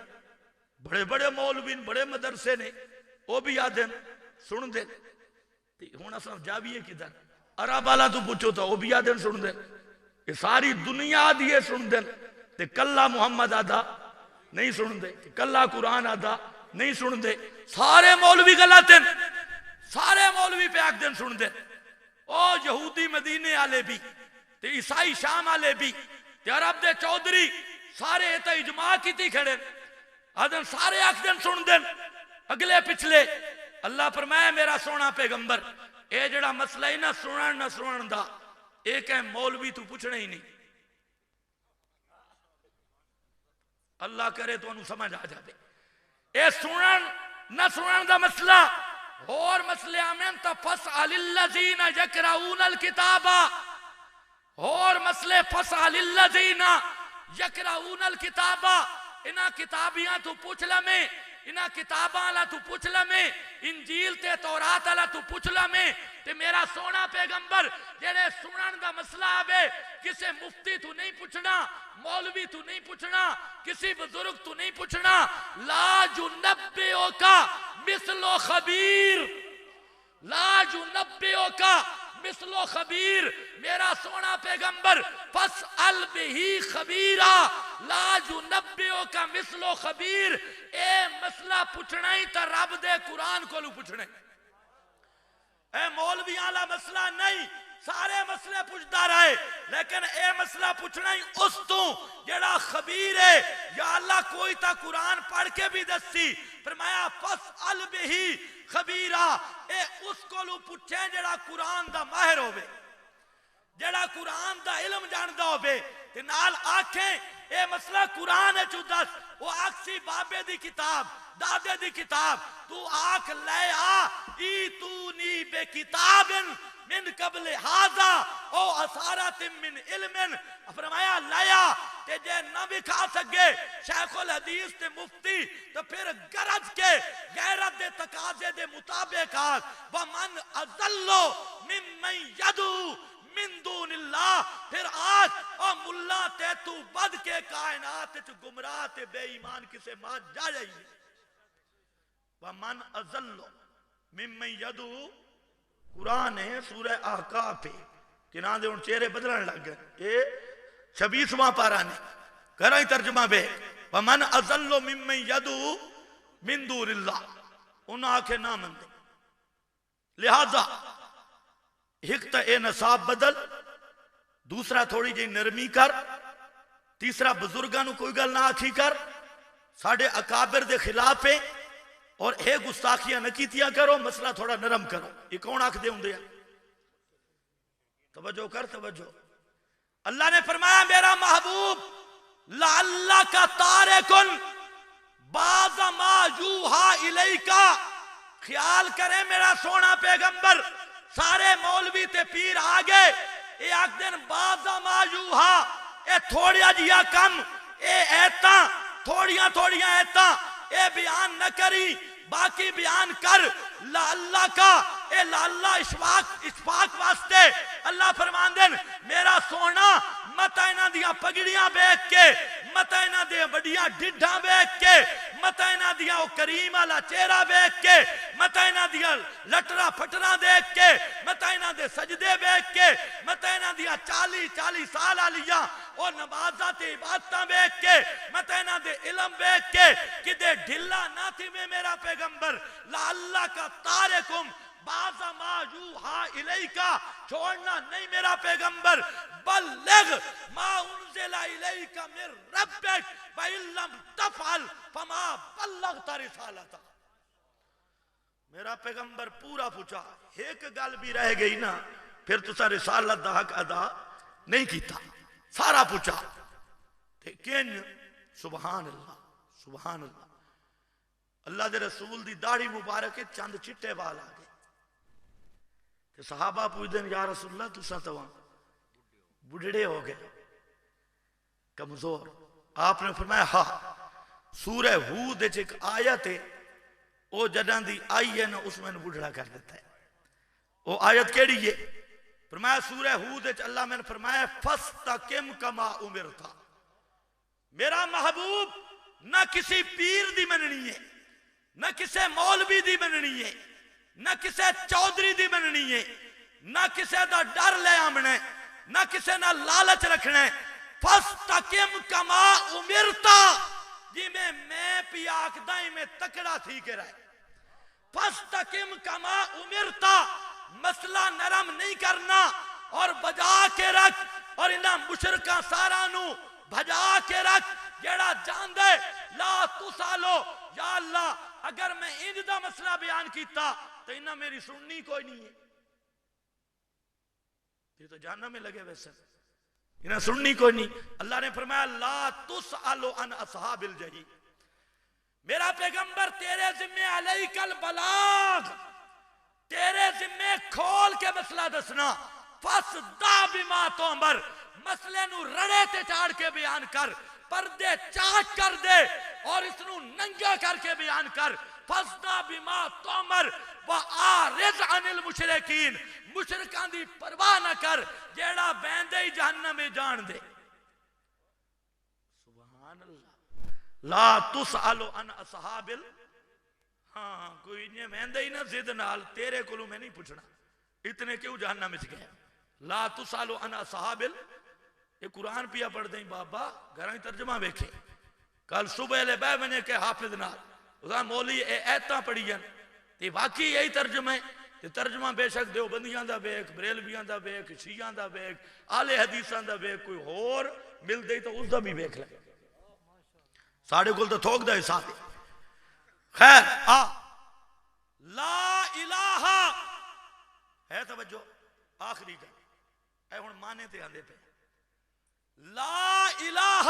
[SPEAKER 1] بڑے بڑے مولوی بڑے مدرسے نے وہ بھی آدن سن دیں. ہوں اصل جاویے کدھر عرب والا تو پوچھو تو وہ بھی آدن سن دیں، یہ ساری دنیا آدھی سن دیں. تے کلا محمد آدھا نہیں سن دے، کلا قرآن آدھا نہیں سن دے، سارے مولوی غلط ہیں، سارے مولوی پہ آگ دن سن دیں. او یہودی مدینے والے بھی تے عیسائی شام والے بھی تے عرب دے چودھری سارے ایتا اجماع کی تھی کھڑے آدھن سارے آگ دن سن دیں اگلے پچھلے. اللہ فرمایا میرا سونا پیغمبر اے جڑا مسئلہ ہی نہ سنن دا ایک ہے مولوی تو پوچھنا ہی نہیں. اللہ کرے تو انہوں سمجھ آ جائے اے سنن نہ سنن دا مسئلہ اور مسئلے آمین تا فَاسْأَلِ الَّذِينَ يَقْرَؤُونَ الْكِتَابَ، اور مسئلے فَاسْأَلِ الَّذِينَ يَقْرَؤُونَ الْكِتَابَ، انہاں کتابیاں تو پوچھ لمیں، انہاں کتاباں اللہ تو پوچھ لمیں، انجیل تے تورات اللہ تو پوچھ لمیں. تے میرا سونا پیغمبر جڑے سنن دا مسئلہ آبے کسے مفتی تو نہیں پوچھنا، مولوی تو نہیں پوچھنا، کسی بزرگ تو نہیں پوچھنا. لا يُنَبِّئُكَ مثل خبیر، لا يُنَبِّئُكَ مثل خبیر. میرا سونا پیغمبر فَاسْأَلْ بِهِ خَبِيرًا لا يُنَبِّئُكَ مثل خبیر. اے مسئلہ پوچھنا ہی تا رب دے قرآن کو لو پوچھنا ہے. اے مولوی آلہ مسئلہ نہیں، سارے مسئلے پوچھتا رہے، لیکن اے مسئلہ پوچھنا ہی اس تو جڑا خبیر ہے. یا اللہ کوئی تا قرآن پڑھ کے بھی دستی، فرمایا فَاسْأَلْ بِهِ خَبِيرًا. اے اس کو لو پوچھیں جڑا قرآن دا ماہر ہوئے، جڑا قرآن دا علم جاندہ ہوئے. تے نال آنکھیں اے مسئلہ قرآن ہے چودس، وہ آکسی بابے دی کتاب دادے دی کتاب تو آنکھ لے آ ایتونی بے کتاب من قبل ہاذا او اثارت من علم. فرمایا لیا کہ جے نہ بھی کھا سکے شیخ الحدیث تے مفتی تو پھر گرج کے غیرت دے تقاضے دے مطابق آگ ومن اضلو ممن یدو من دون اللہ. پھر آج او ملا تے تو بد کے کائنات چ گمراہ تے بے ایمان کسے ماں جا جائیے. ومن اضلو ممن یدو قرآن ہے سورہ احقاف پہ کناں دے ان چہرے بدلن لگ گئے. یہ 26واں پارہ نے کرائی ترجمہ بے ومن اضلو ممن یدو من دون اللہ. انہاں آنکھیں نہ من دے، لہذا ایک تا اے نصاب بدل، دوسرا تھوڑی جی نرمی کر، تیسرا بزرگانو کوئی گل نہ آکھی کر، ساڑھے اکابر دے خلاف ہے، اور اے گستاخیاں نکیتیاں کرو، مسئلہ تھوڑا نرم کرو. یہ کون آکھ دے ہوں دیا؟ توجہ کر توجہ. اللہ نے فرمایا میرا محبوب لعلک تارکن بعض ما یوحا الیکا. خیال کریں میرا سونا پیغمبر سارے مولوی تے پیر آگے اے آگ دن بعض ما یوحا، اے تھوڑیا جیا کم، اے ایتا تھوڑیاں ایتا اے بیان نہ کری، باقی بیان کر. اللہ کا اے اللہ اشفاق واسطے اللہ فرمان دن میرا سونا مت اینا دیا پگڑیاں بیک کے، مت اینا دیا بڑیاں ڈڈھاں بیک کے، مت اینا دیا او کریم والا چہرہ بیک کے، مت اینا دیا لٹرا پھٹرا دیکھ کے، مت اینا دے سجدے بیک کے، مت اینا دیا 40 سال آلیاں اور نمازات عبادتاں بیک کے، مت اینا دے علم بیک کے کدے ڈھلا نہ تھی میں میرا پیغمبر لعلہ کا تارکم بعض ما یوحا الیکا. چھوڑنا نہیں میرا پیغمبر، بلغ ما انزل الیکا من ربک فإن لم تفعل فما بلغت رسالتا. میرا پیغمبر پورا پوچھا، ایک گل بھی رہ گئی نا پھر تسا رسالت دا حق ادا نہیں کیتا. سارا پوچھا لیکن سبحان اللہ سبحان اللہ اللہ دے رسول دی داڑھی مبارک چند چٹے وال آ گئے تے صحابہ پوچھتے ہیں یا رسول اللہ تساں تو بڑھڑے ہو گئے کمزور. آپ نے فرمایا ہاں سورہ ہود وچ ایک آیت ہے وہ جداں دی آئی ہے نا اس میں بڑھڑا کر دیتا ہے. وہ آیت کیڑی ہے؟ فرمایا سورہ ہود وچ اللہ میں نے فرمایا فاستقم کما امرت. میرا محبوب نہ کسی پیر دی مننی ہے نہ کسی مولوی دی مننی ہے نہ کسی چودھری دی مننی ہے نہ کسی دا ڈر لے آمنا ہے نہ کسی نہ لالچ رکھنا ہے. فاستقم کما امرت جی میں پی آکھدا ہی میں تکڑا تھی کے رہے. فاستقم کما امرت مسئلہ نرم نہیں کرنا اور بجا کے رکھ اور انہاں مشرکاں سارا نو بھجا کے رکھ جیڑا جان دے لا تسالو یا اللہ اگر میں انج دا مسئلہ بیان کیتا تو انہاں میری سننی کوئی نہیں ہے. یہ تو جاننا میں لگے ویسے انہاں سننی کوئی نہیں. اللہ نے فرمایا لا تسالو عن اصحاب الجحیم. میرا پیغمبر تیرے ذمہ علیک البلاغ تیرے ذمہ کھول کے مسئلہ دسنا. فاصدع بما تؤمر مسئلے نو رڑے تے چاڑ کے بیان کر پردے چاک کر دے اور اس نو ننگا کر کے بیان کر. فاصدع بما تؤمر واعرض عن المشرکین مشرکان دی پرواہ نہ کر جیڑا بیندے ہی جہنم میں جان دے. سبحان اللہ. لا تسالو عن اصحاب ہاں کوئی نہیں بیندے ہی نہ زد نال تیرے کولوں میں نہیں پوچھنا اتنے کیوں جہنم میں گئے. لا تسالو عن اصحاب یہ قرآن پیا پڑھ دیں بابا گھراں ترجمہ ویکھے. کل صبح لے بے بنے کے حافظ نال ادا مولی اے ایتاں پڑھی جان تے واقعی یہی ترجمہ ہے. تے ترجمہ بے شک دیوبندیاں دا ویکھ بریلویاں دا ویکھ شیعیاں دا ویکھ اہل حدیثاں دا ویکھ کوئی ہور مل دے تو اس دا بھی ویکھ لے. ساڑھے کول تو تھوک دا حساب ہے. خیر لا الہ ہے توجہ آخری گل اے ہن مانے تے آندے پے. لا الہ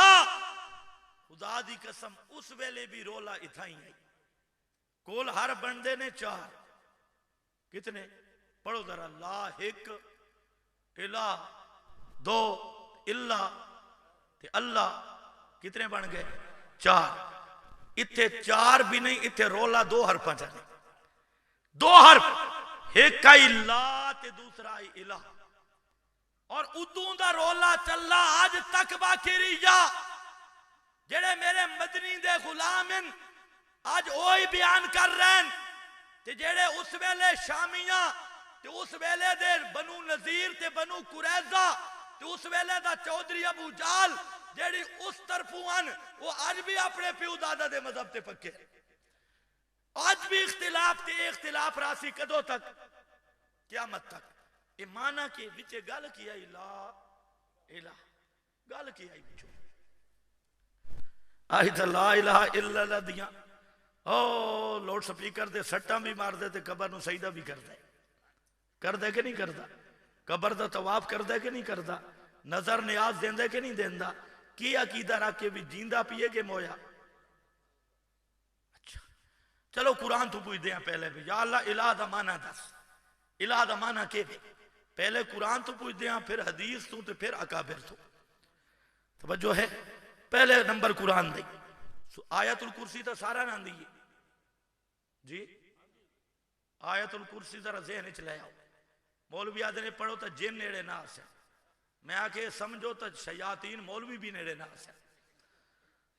[SPEAKER 1] خدا دی قسم اس ویلے بھی رولا اتھا ہی آئی. کول ہر بندے نے چار کتنے پڑھو ذرا لا ایک الہ دو اللہ تے اللہ کتنے بن گئے چار. اتھے چار بھی نہیں اتھے رولا دو حرفاں چلے دو حرف ایک آئی لا تے دوسرا آئی الہ اور ادوں دا رولا چلا آج تک باقی رہیا. جڑے میرے مدنی دے غلامن آج اوہی بیان کر رہے ہیں تے جڑے اس ویلے شامیاں تے اس ویلے دے بنو نذیر تے بنو قریظہ تے اس ویلے دا چودھری ابو جال جیڑی اس طرفوان وہ آج بھی اپنے پیو دادا دے مذہب تے پکے. آج بھی اختلاف تے اختلاف راسی کدو تک قیامت تک. یہ مانا کہ بچے گل کیا لا الہ گل کیا بچو آئی تا لا الہ الا اللہ دیاں او لوڈ سپیکر دے سٹاں بھی مار دے تے قبر نو سجدہ بھی کر دے کہ نہیں کردا. قبر دا طواف کر دے کہ نہیں کردا. نظر نیاز دیندے کہ نہیں دیندا. کی عقیدہ رکھ کے بھی جیندہ پیے کہ مویا. اچھا چلو قرآن تو پوچھ دیاں پہلے بھی یا اللہ الہ دا معنی دس. الہ دا معنی کے بھی پہلے قرآن تو پوچھ دیاں پھر حدیث تو پھر اکابر تو. توجہ ہے پہلے نمبر قرآن دی. آیت الکرسی تا سارا نہ دی جی آیت الکرسی ذرا ذہن چ لے آؤ. مولوی آدھے نے پڑھو تا جن نیڑے نہ آسے. میں آکے سمجھو تا شیاطین مولوی بھی نیڑے نہ آسے.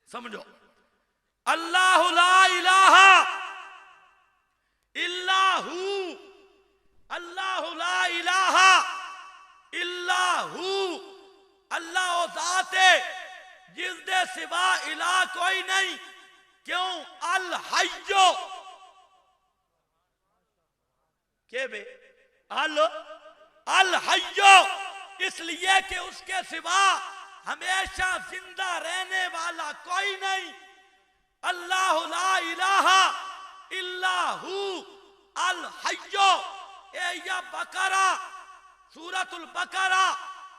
[SPEAKER 1] سمجھو اللہ لا الہ الا ہو اللہ لا الہ الا ہو. اللہ وہ ذات ہے جس دے سوا الہ کوئی نہیں. کیوں الحیو کہ بے الحیو اس لیے کہ اس کے سوا ہمیشہ زندہ رہنے والا کوئی نہیں. اللہ لا الہ الا ہو الحیو. اے یا بقرہ سورۃ البقرہ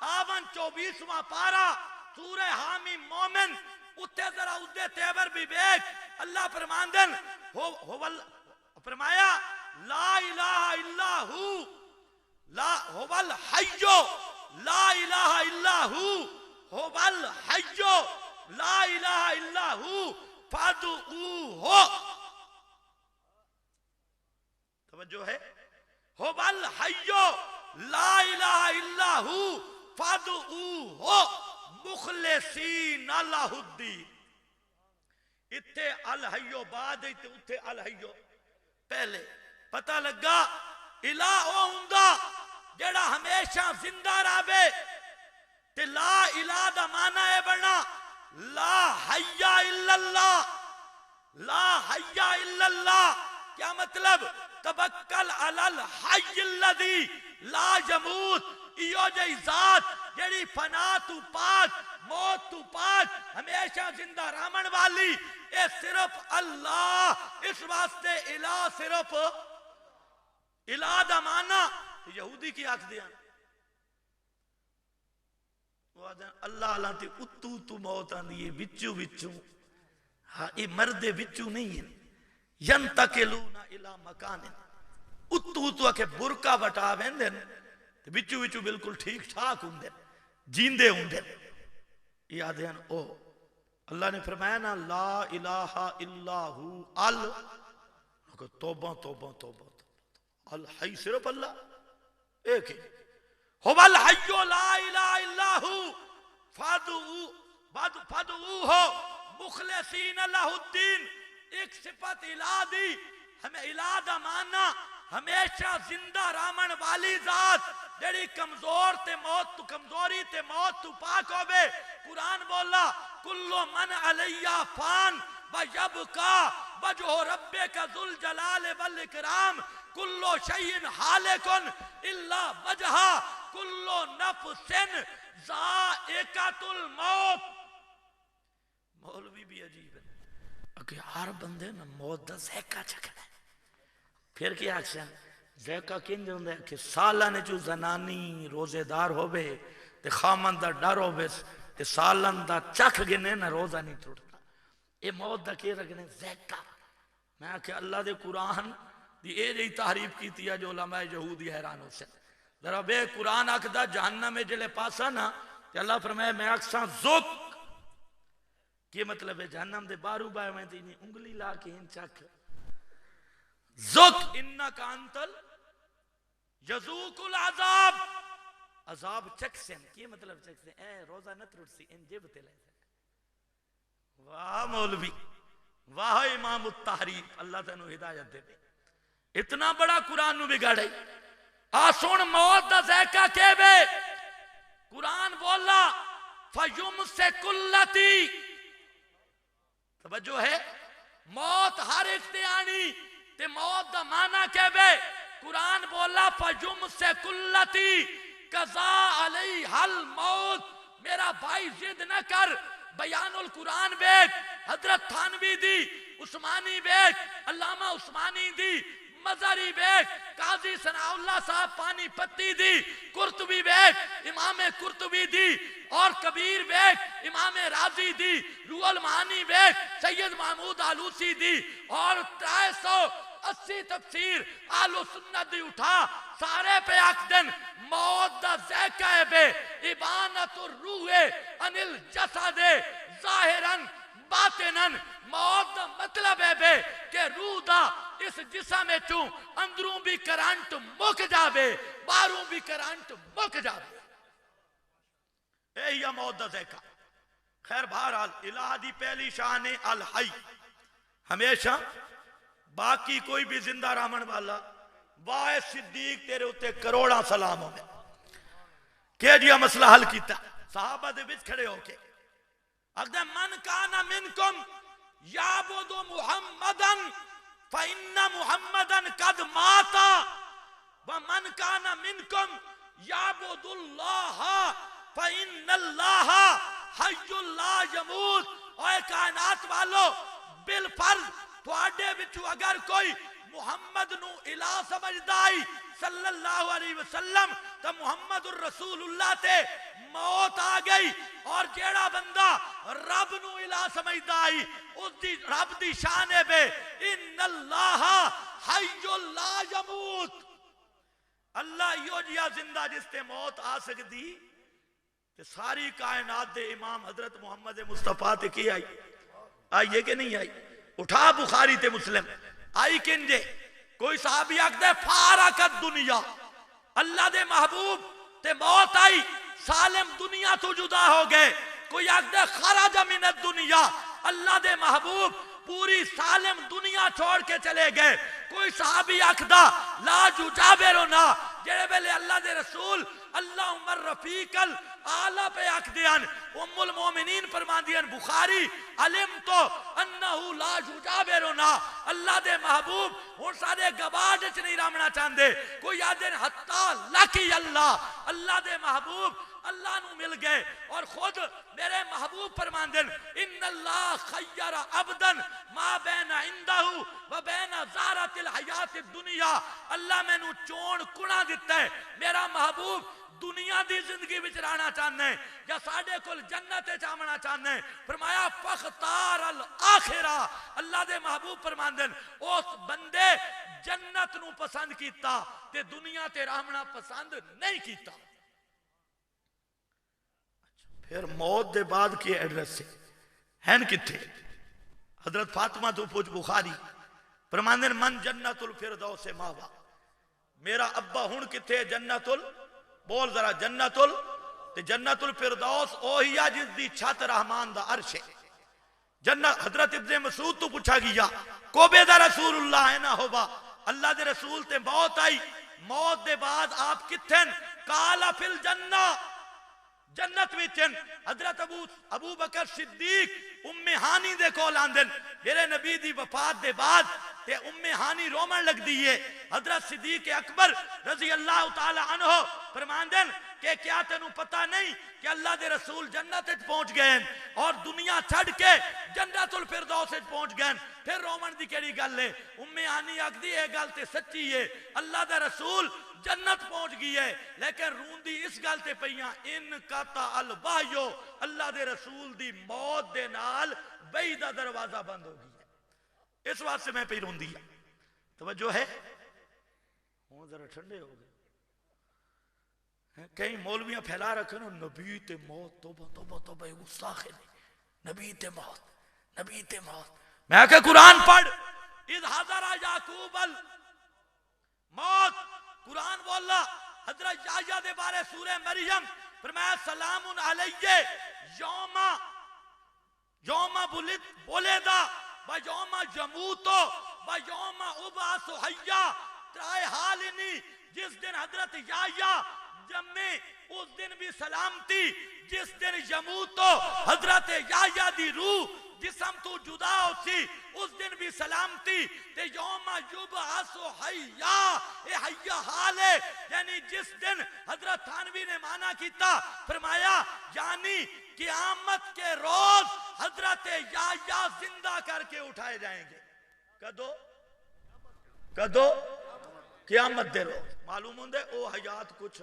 [SPEAKER 1] آون 24واں پارہ سورہ حامی مومن اتھے ذرا ادھے تیبر بھی بیک اللہ فرماندن فرمایا لا الہ الا ہو لا هو الحی لا الہ الا هو الحی لا الہ الا ہو فادعوہ. توجہ ہے، هو الحی لا الہ الا ہو فادعوہ مخلصین لہ الدین. اتھے الحیو بعد اتھے الحیو پہلے. پتہ لگا الہ او ہوندا جڑا ہمیشہ زندہ رہے. تے لا الہ دا معنی ہے بنا لا حی الا اللہ. لا حی الا اللہ کیا مطلب؟ تبکل علی الحی الذی لا یموت. ایو جئی ذات جڑی فنا تو پاک موت تو پاک ہمیشہ زندہ رامن والی. اے صرف اللہ. اس واسطے الہ صرف الہ دا معنی یہودی کی آکھ دیا اللہ اللہ تے اتو تو موت آن دیئے بچو بچو. ہاں یہ مرد بچو نہیں ہیں. ینتقلون الى مکان اتو تو اکھے برکا بٹا ویندن بچو بچو بالکل ٹھیک ٹھاک ہوں دن جیندے ہوں دن. یہ آدھے ہیں او اللہ نے فرمایا نا لا الہ الا ہو توبہ توبہ توبہ الحی صرف اللہ ایک ہے. هو الحی لا الہ الا ہو فادعوہ مخلصین لہ الدین. ایک صفت الہ دی ہمیں الہ دا معنی ہمیشہ زندہ رامن والی ذات جڑی کمزور تے موت تو کمزوری تے موت تو پاک ہو بے. قرآن بولا کل من علیہ فان ویبقا وجہ ربک ذو الجلال والاکرام کل شیء حالک الا وجہا کل نفس ذائقۃ الموت. مولوی بھی عجیب ہے کہ ہر بندے نا موت دا ذائقہ چکھنا ہے. پھر کیا اکسن ذائقہ کن ہوندے کہ سالہ نے جو زنانی روزے دار ہو بے تے خامن دا ڈر ہو بے تے سالن دا چکھ گنے نا روزہ نہیں ٹوٹتا. اے موت دا کی رکھنے ذائقہ. میں کہ اللہ دے قرآن دی اے جی تعریف کی تیا جو علماء یہودی حیران ہو سے ذرا بے قرآن آکھدا جہنم میں جلے پاسا نا کہ اللہ فرمائے میں اکساں زک. کی مطلب ہے جہنم دے بارو بائے میں تینی انگلی لا کے ان چکھ زک انکا انتل یذوق العذاب. عذاب چک سن. کی مطلب چک سن؟ اے روزہ نہ ترٹ سی ان جب تے لے سک. واہ مولوی واہ امام التحریف اللہ تینو ہدایت دے. اتنا بڑا قرآن نو بگاڑے. آسون موت دا ذائقہ کے بے قرآن بولا فیمسک اللاتی. توجہ ہے موت ہر اختیانی تے موت دا معنی کے بے قرآن بولا فیمسک اللاتی قضا علیہ الموت. میرا بھائی ضد نہ کر. بیان القرآن بیک حضرت تھانوی دی عثمانی بیک علامہ عثمانی دی مزاری بیک قاضی ثناء اللہ صاحب پانی پتی دی قرطبی بیک امام قرطبی دی اور کبیر بیک امام رازی دی روح المعانی بیک سید محمود آلوسی دی اور 380 تفسیر آل و سنت دی اٹھا سارے پہ آکدن موت دا ذائقہ بے ابانت الروح ان الجسد ظاہراً باطناً. موت دا مطلب ہے بے کہ روح دا اس جسم چوں اندروں بھی کرانٹ مک جاوے باروں بھی کرانٹ مک جاوے. اے یا موت دا ذائقہ. خیر بہرحال الہ دی پہلی شان الحی ہمیشہ باقی کوئی بھی زندہ رامن والا. واہ صدیق تیرے اتے کروڑا سلام ہو گئے کہ جی مسئلہ حل کیتا. صحابہ دے بچ کھڑے ہو کے اگر من کانا منکم یعبد محمدن فإن محمدن قد ماتا ومن کانا منکم یعبد اللہ فإن اللہ حی لا یموت. اے کائنات والو بالفرض تواڈے وچوں اگر کوئی محمد نو الہ سمجھدائی صلی اللہ علیہ وسلم تو محمد الرسول اللہ تے موت آ گئی. اور جیڑا بندہ رب نو الہ سمجھدا آئی اس دی رب دی شان ہے بے ان اللہ حی لا یموت اللہ یو جیا زندہ جس تے موت آ سکتی کہ ساری کائنات دے امام حضرت محمد مصطفیٰ تے کی آئیے کہ نہیں آئی اٹھا بخاری تے مسلم آئی کنجے کوئی صحابی آکھ دے فارقت دنیا اللہ دے محبوب تے موت آئی سالم دنیا تو جدا ہو گئے کوئی آکھ دے خرج من الدنیا اللہ دے محبوب پوری سالم دنیا چھوڑ کے چلے گئے کوئی صحابی آکھ دا لا ججابرنا جڑے بیلے اللہ دے رسول اللہ عمر رفیق اعلیٰ پہ آکھ دیان ام المومنین فرمان دیان بخاری علم تو انہو لا ججابرنا اللہ دے محبوب ہون سارے گباڑ چ نہیں رامنا چاندے کوئی آدھن حتی لکی اللہ دے محبوب اللہ نو مل گئے اور خود میرے محبوب فرمان دن ان اللہ خیر عبدن ما بین عندہ و بین زارت الحیات الدنیا اللہ میں نو چون کنا دیتا ہے میرا محبوب دنیا دی زندگی وچ رہنا چاہنا ہے یا ساڑے کل جنت چاہنا چاہنا ہے فرمایا فختار الاخرہ اللہ دے محبوب فرمان دن اس بندے جنت نو پسند کیتا تے دنیا تے رہنا پسند نہیں کیتا پھر موت دے بعد کی ایڈریس سے ہین کتھے حضرت فاطمہ تو پوچھ بخاری فرماندن من جنت الفردوس ماوا میرا ابا ہون کتھے جنت بول ذرا جنت الفردوس اوہیا جس دی چھت رحمان دا عرش ہے جنت حضرت ابن مسعود تو پوچھا گیا کو بیدہ رسول اللہ ہے نہ ہوبا اللہ دے رسول تے موت آئی موت دے بعد آپ کتھن کالا فی الجنہ جنت وچن حضرت ابو بکر صدیق ام ہانی دے کول آندن میرے نبی دی وفات دے بعد تے ام ہانی رومن لگ دیئے حضرت صدیق اکبر رضی اللہ تعالی عنہ فرماندن کہ کیا تینوں پتہ نہیں کہ اللہ دے رسول جنت پہنچ گئے اور دنیا چھڑ کے جنت الفردوس پہنچ گئے پھر رومن دی کیڑی گل ہے ام ہانی آکھ دی اے گل تے سچی ہے اللہ دے رسول جنت پہنچ گئی ہے لیکن روندی اس گل تے پئیاں ان قطع الوحی اللہ دے رسول دی موت دے نال وحی دا دروازہ بند ہو گئی ہے اس واسطے میں پہ روندی ہے توجہ ہے ہوں ذرا ٹھنڈے ہو گئے کہیں مولویاں پھیلا رکھیں نبی تے موت توبہ گستاخ ہے نبی تے موت میں کہ قرآن پڑھ اذ حضر یعقوب الموت قرآن بولا حضرت یحییٰ دے بارے سورہ مریم فرمایا سلام علیہ یوم بولیدا و یوم یموتو و یوم ابعث حیا ترائے حال ہی نہیں جس دن حضرت یحییٰ جمع اس دن بھی سلامتی جس دن یموتو حضرت یحییٰ دی روح جسم تو جدا ہوتی اس دن بھی سلامتی تے یوم یبعث حیا اے حیا حال ہے یعنی جس دن حضرت تھانوی نے مانا کیتا فرمایا یعنی قیامت کے روز حضرت یحییٰ زندہ کر کے اٹھائے جائیں گے کدو قیامت دے روز معلوم ہوندے او حیات کچھ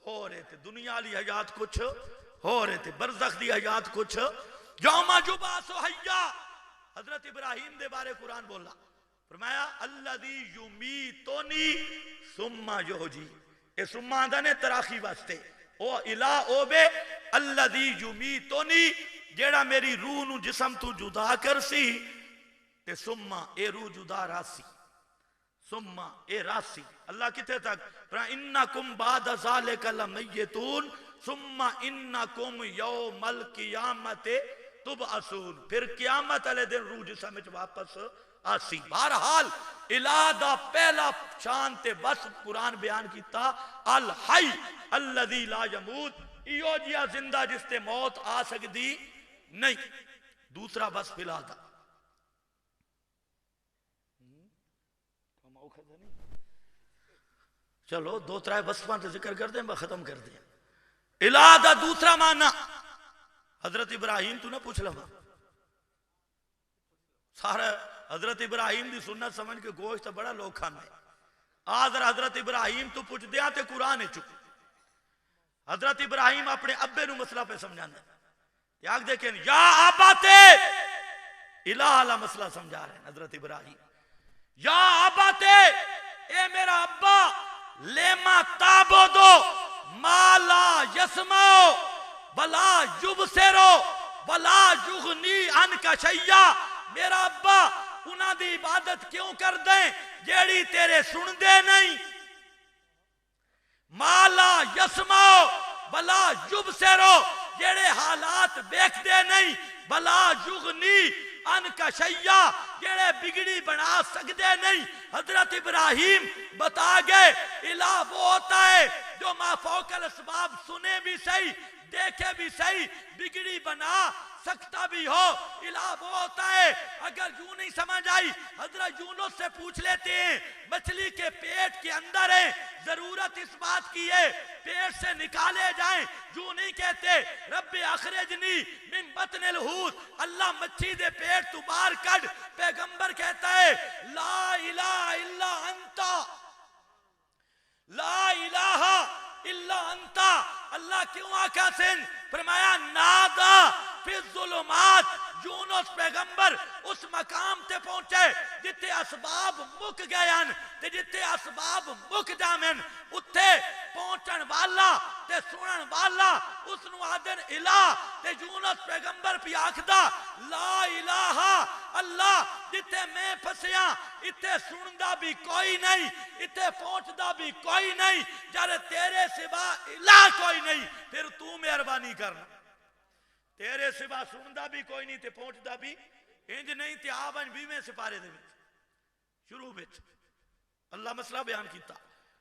[SPEAKER 1] ہو رہے تھے دنیا علی حیات کچھ ہو رہے تھے برزخ دی حیات کچھ یوم یبعث حیا حضرت ابراہیم دے بارے قرآن بولا فرمایا الذی یمیتنی ثم یحیی اے ثم آندہ نے تراخی واسطے او الہ او بے الذی یمیتنی جیڑا میری روح نو جسم تو جدا کر سی تے ثم اے روح جدا راسی ثم اے راسی اللہ کتے تک انکم بعد ذالک لمیتون ثم انکم یوم القیامت تبعثون پھر قیامت علیہ دن روح جسم وچ واپس آسی بہرحال الہ دا پہلا شان تے بس قرآن بیان کیتا الحی الذی لا یموت ایو جیا زندہ جس تے موت آ سکتی نہیں دوسرا بس فلا دا چلو دو ترائے بسمان تے ذکر کر دیں میں ختم کر دیں الہ دا دوسرا معنی حضرت ابراہیم تو نہ پوچھ لما سارا حضرت ابراہیم دی سنت سمجھ کے گوشت بڑا لوگ کھانا ہے آدھر حضرت ابراہیم تو پوچھ دیا تے قرآن چکو حضرت ابراہیم اپنے ابے نو مسئلہ پہ سمجھانا یاد دیکھیں یا آباتے الہ علیہ مسئلہ سمجھا رہے ہیں حضرت ابراہیم. یا آباتے اے میرا ابا لیما تعبدو ما لا یسمعو ولا یبصرو ولا یغنی عنک شیئا. میرا ابا انہاں دی عبادت کیوں کر دیں جیڑی تیرے سن دے نہیں. ما لا یسمعو ولا یبصرو جیڑے حالات دیکھ دے نہیں. ولا یغنی عنک شیئا جیڑے بگڑی بنا سکتے نہیں. حضرت ابراہیم بتا گئے الہ وہ ہوتا ہے جو ما فوق الاسباب سنے بھی صحیح دیکھے بھی صحیح بگڑی بنا سکتا بھی ہو. الہ وہ ہوتا ہے اگر یوں نہیں سمجھ آئی حضرت یونس سے پوچھ لیتے ہیں مچھلی کے پیٹ کے اندر ہے ضرورت اس بات کی ہے پیٹ سے نکالے جائیں. یوں نہیں کہتے رب اخرجنی من بطن الحوت اللہ مچھی دے پیٹ تو باہر کڈ. پیغمبر کہتا ہے لا الہ الا انت لا الہ الا انت. اللہ کیوں آقا سن فرمایا نادا فی الظلمات. یونس پیغمبر اس مقام تے پہنچے جتے اسباب مک گئے تے جتے اسباب مک جامن اتھے پہنچن والا تے سنن والا اس نو آدن الہ. تے یونس پیغمبر پی آکھدا لا الہ اللہ جتے میں پھسیاں اتھے سندا بھی کوئی نہیں اتھے پہنچدا بھی کوئی نہیں جارے تیرے سوا الہ کوئی نہیں. پھر تو مہربانی کرنا تیرے سوا سندا بھی کوئی نہیں تے پہنچدا بھی انج نہیں تے آون 20ویں سپارے دے وچ شروع وچ اللہ مسئلہ بیان کیتا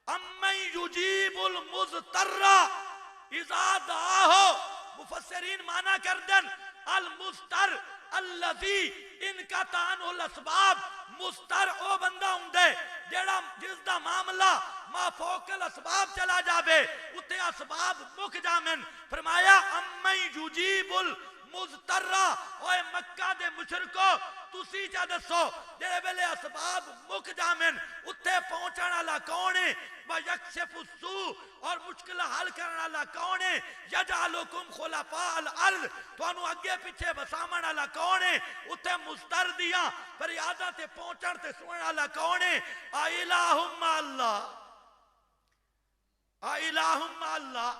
[SPEAKER 1] امن یجیب المضطر اذا دعاہ. مفسرین معنی کردن المضطر الذی انقطع عنہ الاسباب. مضطر او بندہ ہوندے جیڑا جس دا معاملہ ما فوق الاسباب چلا جاوے اتے اسباب مک جامن. فرمایا امن یجیب المضطر. اوے مکہ دے مشرکو تسی چا دسو جڑے ویلے اسباب مک جامن اتھے پہنچن والا کون ہے؟ وَيَكْشِفُ السُّوءَ اور مشکل حل کرنے والا کون ہے؟ يَجْعَلُكُمْ خُلَفَاءَ الْأَرْضِ تانوں اگے پیچھے بسامن والا کون ہے؟ اتھے مضطر دیاں فریاداں تے پہنچن تے سنن والا کون ہے؟ اِلَٰهٌ مَّعَ اللَّهِ اِلَٰهٌ مَّعَ اللَّهِ.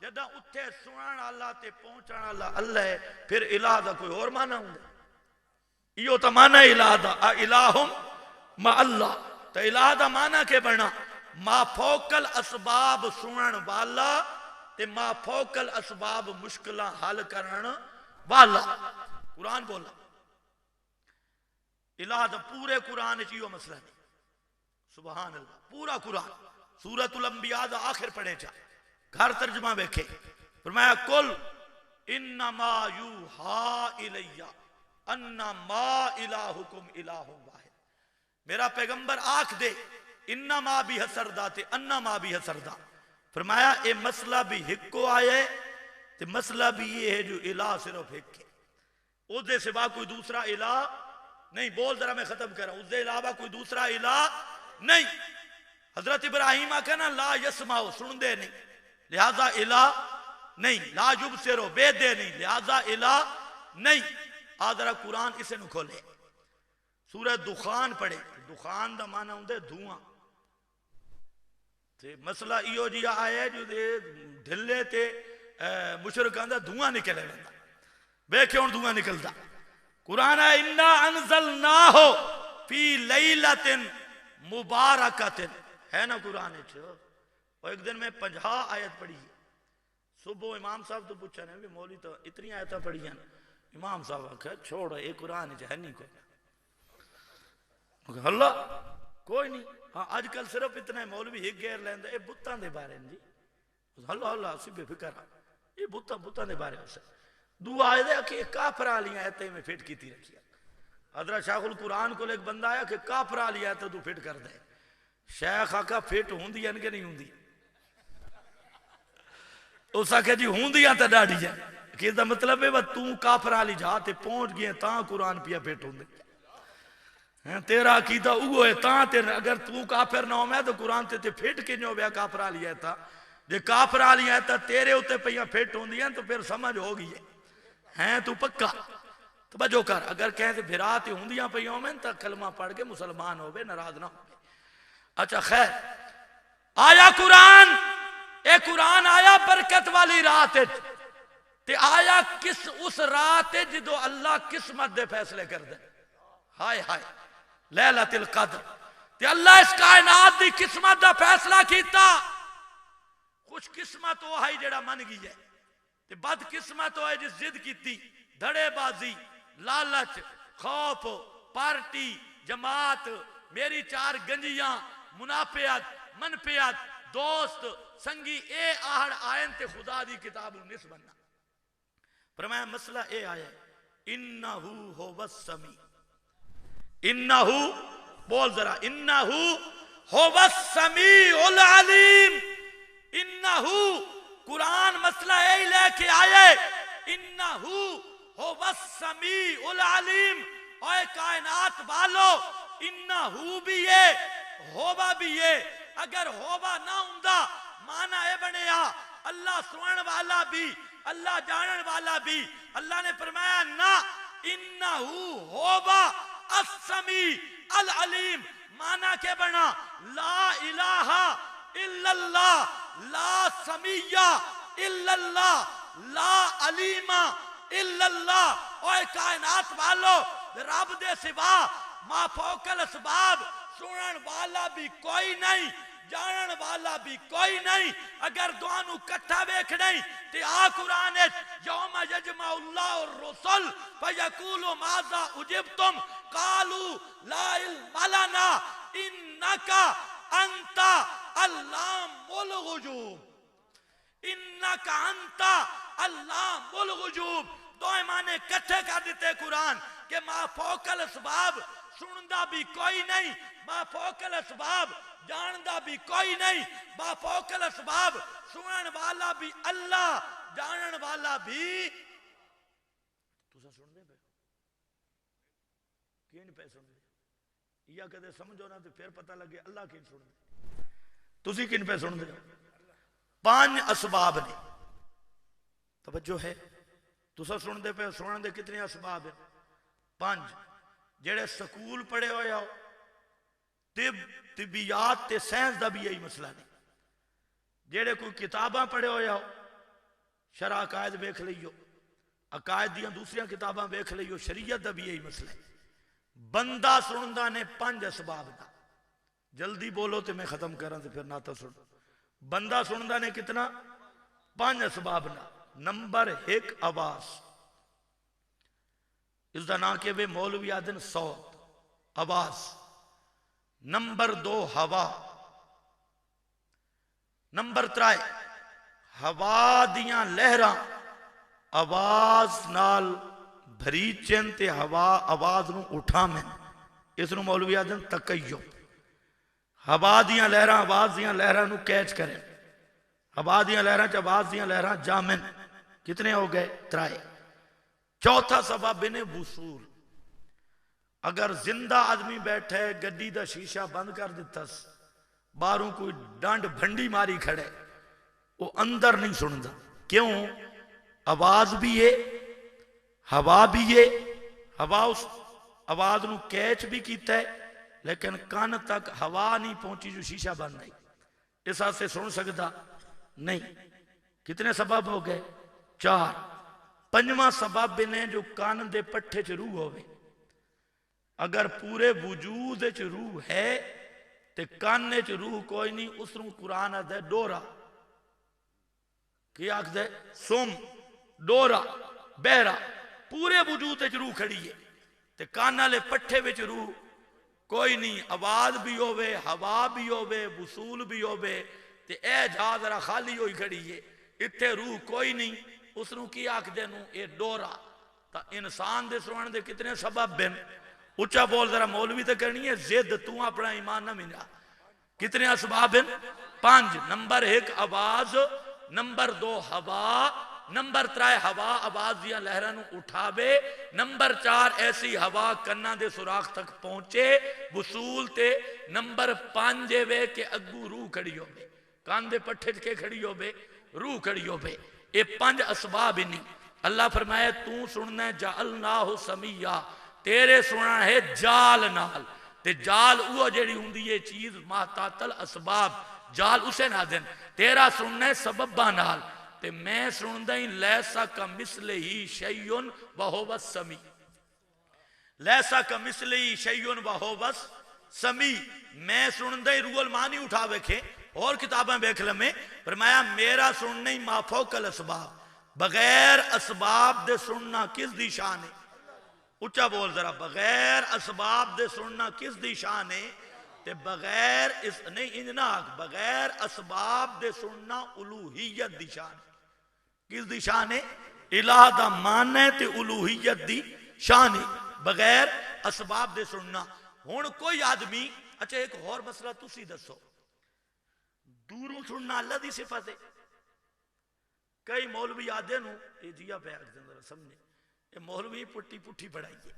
[SPEAKER 1] جدہ اتھے سنن والا تے پہنچن والا اللہ ہے پھر الہ دا کوئی اور معنی ہوندا یہ تو معنی الہ دا الہم ما اللہ. تو الہ دا معنی کے بنا ما فوق الاسباب سنن والا تے ما فوق الاسباب مشکلہ حل کرن والا. قرآن بولا الہ دا پورے قرآن چیو مسئلہ ہے. سبحان اللہ پورا قرآن سورۃ الانبیاء دا آخر پڑھے چاہ گھر ترجمہ بیکھے فرمایا کل انما یوحا الیہ انما الہکم الہ واحد. میرا پیغمبر آکھ دے انما بھی حسردہ تے انما بھی حسردہ. فرمایا اے مسئلہ بھی ہک کو آئے تے مسئلہ بھی یہ ہے جو الہ صرف ہک ہے او دے سوا کوئی دوسرا الہ نہیں. بول ذرا میں ختم کر رہا ہوں اس دے علاوہ کوئی دوسرا الہ نہیں. حضرت ابراہیم کہنا لا یسمعو سن دے نہیں لہذا الہ نہیں. لا یبصرو بے دے نہیں لہذا الہ نہیں. آدھرا قرآن اسے نو کھولے سورہ دخان پڑھے. دخان دا معنی ہوندے دھواں تے مسئلہ ایو جیا آیا جو دے ڈھلے تے مشرکان دا دھواں نکلے لگا بے کیوں دھواں نکلدا. قرآن ہے انا انزلناہ فی لیلۃ مبارکۃ ہے نا قرآن چھو. اور ایک دن میں 50 آیت پڑھی صبح امام صاحب تو پوچھا نہیں مولوی تو اتنی آیتیں پڑھی ہیں. امام صاحب کہا چھوڑ ایک قرآن ہے نہیں کوئی اللہ کوئی نہیں. ہاں آج کل صرف اتنا مولوی ایک غیر لیندہ اے بتان دے بارے ہیں جی اللہ اللہ اسی بے فکر یہ بتان دے بارے ہیں. دو آئے دے کہ کافرہ لی آیتیں میں فٹ کی تھی رکھی. حضرت شیخ القرآن کو ایک بندہ آیا کہ کافرہ لی آیتیں تو فٹ کر دے. شیخ آقا فٹ ہوں دیا کہ نہیں ہوں دیا اس آکھا جی ہوں دیا تا ڈاڑی جائے کہ دا مطلب ہے تو کافر آلی جاتے پہنچ گئے تاں قرآن پیا پھیٹ ہوں دے تیرا عقیدہ اوہ ہے تاں تیرا اگر تو کافر نہ ہو میں تو قرآن تے پھیٹ کے جو بیا کافر آلی آتا جے کافر آلی آتا تیرے ہوتے پہیاں پھیٹ ہوں دیا تو پھر سمجھ ہو گئی ہیں تو پکا توجہ کر اگر کہیں تو بھرا تے ہوندیاں پئیوں میں تا کلمہ پڑھ کے مسلمان ہوئے ناراض نہ ہوئے اچھا خیر آیا قرآن اے قرآن آیا برکت والی رات تے آیا کس اس رات جدو اللہ قسمت دے فیصلے کر دے ہائے ہائے لیلۃ القدر تے اللہ اس کائنات دی قسمت دا فیصلہ کیتا خوش قسمت وہ ہے جڑا من گئی ہے تے بد قسمت وہ ہے جس ضد کیتی دھڑے بازی لالچ خوف پارٹی جماعت میری چار گنجیاں منافعت منفعت دوست سنگی اے آہڑ آئین تے خدا دی کتاب نس بننا فرمایا مسئلہ اے آیا انہو ہو السمیع انہو بول ذرا انہو ہو السمیع العلیم انہو قرآن مسئلہ اے لے کے آئے انہو ہو السمیع العلیم اے کائنات والو انہو بھی ہے ہوبا بھی ہے اگر ہوبا نہ ہوندہ معنی اے بنیا اللہ سنن والا بھی اللہ جانن والا بھی اللہ نے فرمایا نا انہو ہوبا السمیع العلیم معنی کے بنا لا الہ الا اللہ لا سمیع الا اللہ لا علیم الا اللہ اوہ کائنات والو رب دے سوا ما فوق الاسباب سنن والا بھی کوئی نہیں جانن والا بھی کوئی نہیں اگر دوانو کٹھا بیکھ نہیں تے آ قرآن یوم یجمع اللہ الرسل فیقولوا ماذا اجبتم قالوا لا علم لنا انکا انت علام الغیوب انکا انت علام الغیوب دو ایمانے کٹھے کر دیتے قرآن کہ ما فوق الاسباب سنندہ بھی کوئی نہیں ما فوق الاسباب جاندہ بھی کوئی نہیں ما فوق الاسباب سنن والا بھی اللہ جانن والا بھی تو سا سن دے پہ کین پہ سن دے یا کہتے سمجھو نا تو پھر پتہ لگے اللہ کین سن دے تسی کین پہ سن دے 5 اسباب نے توجہ ہے تو سا سن دے پہ سنن دے کتنے اسباب ہیں 5 جڑے سکول پڑھے ہوئے ہو طبیات تے سائنس دا بھی یہی مسئلہ نہیں جڑے کوئی کتاباں پڑھے ہوئے ہو شرع عقائد بیکھ لئیو عقائد دیاں دوسریاں کتاباں بیکھ لئیو شریعت دا بھی یہی مسئلہ ہے بندہ سنندہ نے 5 اسباب دا جلدی بولو تے میں ختم کراں تے پھر ناتا سن بندہ سنندہ نے کتنا 5 اسباب دا نمبر 1 آواز اس دا نا کہ بے مولوی آدن صوت آواز نمبر 2 ہوا نمبر 3 ہوا دیاں لہراں آواز نال بھری چنتے ہوا آواز نو اٹھا میں اس نو مولوی آدن تقیب ہوا دیاں لہراں آواز دیاں لہراں نو کیچ کریں ہوا دیاں لہراں آواز دیاں لہراں جامن کتنے ہو گئے 3 چوتھا سبب نے وصول اگر زندہ آدمی بیٹھے گڈی دا شیشہ بند کر دیتا باہروں کوئی ڈانڈ بھنڈی ماری کھڑے وہ اندر نہیں سندا کیوں آواز بھی ہے ہوا بھی ہے ہوا اس آواز نو کیچ بھی کیتا ہے لیکن کان تک ہوا نہیں پہنچی جو شیشہ بند نہیں اس سے سن سکتا نہیں کتنے سبب ہو گئے 4 5واں سبب نے جو کان دے پٹھے چ روح ہوئے اگر پورے وجود چ روح ہے تے کانے چ روح کوئی نہیں اس نو قرآن آدھے ڈورا کیا آکھ دے سم ڈورا بہرا پورے وجود چ روح کھڑی ہے تے کانا لے پٹھے وچ روح کوئی نہیں آواز بھی ہوئے ہوا بھی ہوئے وصول بھی ہوئے تے اے جا ذرا خالی ہوئی کھڑی ہے اتھے روح کوئی نہیں اس نو کی آکھ دے نو اے ڈورا تا انسان دے سروان دے کتنے سبب بن اچھا بول ذرا مولوی تے کرنی ہے زد تو اپنا ایمان نہ ملا کتنے اسباب ہیں 5 نمبر 1 آواز نمبر 2 ہوا نمبر 3 ہوا آواز دیا لہرانوں اٹھاوے نمبر 4 ایسی ہوا کنہ دے سراخ تک پہنچے وصول تے نمبر 5 وے کہ اگو روح کھڑی ہو بے کان دے پٹھے کے کھڑی ہو بے روح کھڑی ہو بے یہ 5 اسباب نہیں اللہ فرمایا تو سننا ہے جعلناہ سمیع، تیرے سننا ہے جال نال، تے جال وہ جڑی ہوندی ہے چیز محتاط الاسباب، جال اسے نہ دین، تیرا سننا ہے سببہ نال، تے میں سننا ہی لیسا کمثلہ شیء وہو السمیع، لیسا کمثلہ شیء وہو السمیع، میں سننا ہی روح المانی اٹھا بیکھے اور کتابیں بیکھ لمیں، فرمایا میرا سننا ہی ما فوق الاسباب، بغیر اسباب دے سننا کس دی شان ہے؟ اچھا بول ذرا، بغیر اسباب دے سننا کس دی شان ہے؟ تے بغیر نہیں انجناک، بغیر اسباب دے سننا الوہیت دی شان ہے۔ کس دی شان ہے؟ الہ دا ماننے تے الوہیت دی شان ہے، بغیر اسباب دے سننا۔ ہون کوئی آدمی، اچھا ایک اور مسئلہ تسی دسو، دوروں سننا اللہ دی صفت ہے؟ کئی مولوی آدھے نو یہ جیا پہ آگ دیں ذرا سمجھے، یہ مولوی پٹی پٹھی پڑھائیے،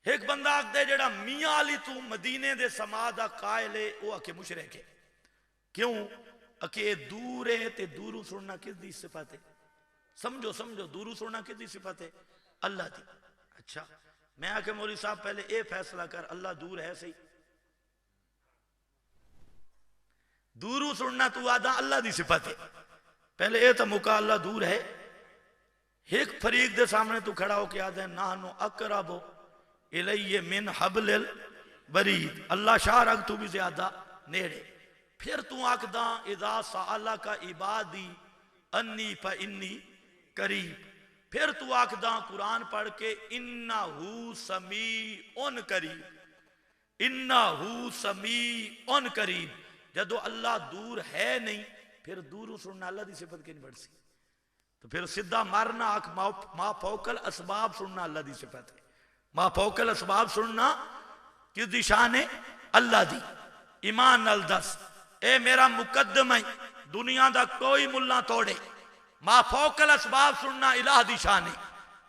[SPEAKER 1] ایک بندہ آگ دے جڑا میاں علی تو مدینے دے سمادہ قائل ہے وہ آکے مشرک ہے، کیوں؟ اکے دور ہے تے دوروں سننا کس دی صفت ہے؟ سمجھو سمجھو، دوروں سننا کس دی صفت ہے؟ اللہ دی۔ اچھا میں آکے مولوی صاحب پہلے اے فیصلہ کر، اللہ دور ہے صحیح؟ دوروں سننا تو آدھا اللہ دی صفت ہے، پہلے اے تا موقع اللہ دور ہے، ایک فریق دے سامنے تو کھڑا ہو کے آدھا ہے نحنو اقربو الیہ من حبل الورید، اللہ شاہ رگ تو بھی زیادہ نیڑے، پھر تو آکدہ اذا سألک عبادی انی فانی قریب، پھر تو آکدہ قرآن پڑھ کے انہو سمیع قریب، انہو سمیع قریب، جدو اللہ دور ہے نہیں پھر دوروں سننا اللہ دی صفت کی نہیں بڑھ سی، تو پھر صدہ مارنا آکھ ما فوق الاسباب سننا اللہ دی صفت ہے، ما فوق الاسباب سننا کس دی شان ہے؟ اللہ دی۔ ایمان الدس اے میرا مقدم ہے، دنیا دا کوئی ملہ توڑے، ما فوق الاسباب سننا الہ دی شان ہے،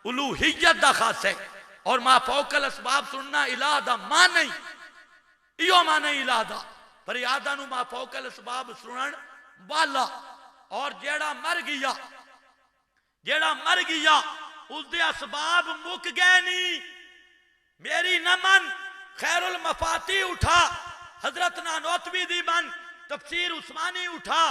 [SPEAKER 1] الوہیت دا خاص ہے، اور ما فوق الاسباب سننا الہ دا مان نہیں، ایو مان نہیں الہ دا، پر یادہ نو ما فوق الاسباب سنن والا، اور جیڑا مر گیا اس دے اسباب مک گئے نہیں، میری نمن خیر المفاتی اٹھا، حضرت نانوتوی دی من تفسیر عثمانی اٹھا،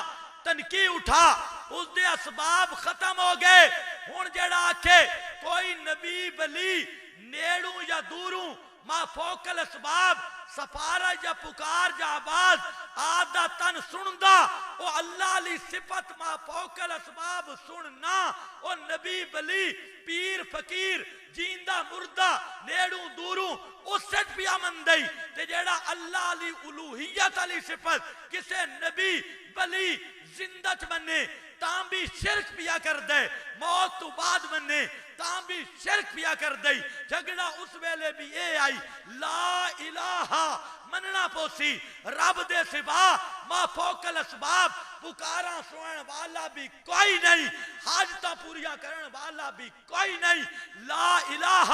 [SPEAKER 1] تنقی اٹھا، اس دے اسباب ختم ہو گئے، ہون جیڑا آکھے کوئی نبی ولی نیڑوں یا دوروں ما فوق الاسباب سفارہ یا پکار یا آواز آدھا تن سندہ، او اللہ لی صفت ما فوق الاسباب سننا، او نبی ولی پیر فقیر جیندہ مردہ نیڑوں دوروں اس سٹ پیا مندئی، تے جیڑا اللہ لی الوہیت علی صفت کسے نبی ولی زندہ چ بننے تاں بھی شرک پیا کر دے، موت تو بعد بننے تاں بھی شرک پیا کر دئی، جھگڑا اس ویلے بھی اے آئی لا الہ مننا پوسی، رب دے سوا ما فوق الاسباب پکاراں سنن والا بھی کوئی نہیں، حاجتہ پوریا کرن والا بھی کوئی نہیں، لا الہ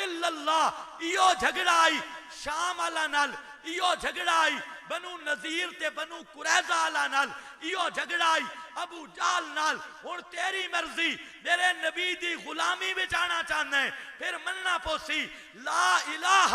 [SPEAKER 1] الا اللہ، ایو جھگڑا آئی شام والا نال، ایو جھگڑا آئی بنو نذیر تے بنو قریظہ والا نال، ایو جھگڑا آئی ابو جال نال، اور تیری مرضی میرے نبی دی غلامی میں جانا چاہنا ہے، پھر مننا پوسی لا الہ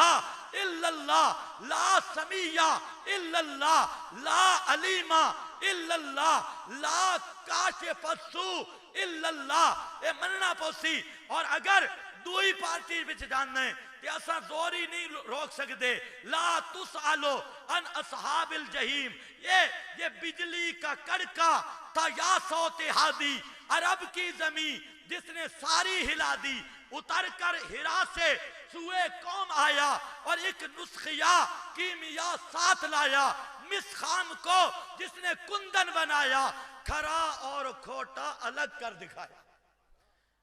[SPEAKER 1] الا اللہ، لا سمیع الا اللہ، لا علیم الا اللہ، لا کاشف السوء الا اللہ، اے مننا پوسی، اور اگر دوئی پارٹی بچ جاننا ہے کہ اساں زوری نہیں روک سکتے، لا تسالو ان اصحاب الجحیم، یہ بجلی کا کڑکا تھا یا صوت ہادی، عرب کی زمین جس نے ساری ہلا دی، اتر کر ہرا سے سوئے قوم آیا اور ایک نسخیہ کیمیا ساتھ لایا، مس خام کو جس نے کندن بنایا، کھرا اور کھوٹا الگ کر دکھایا،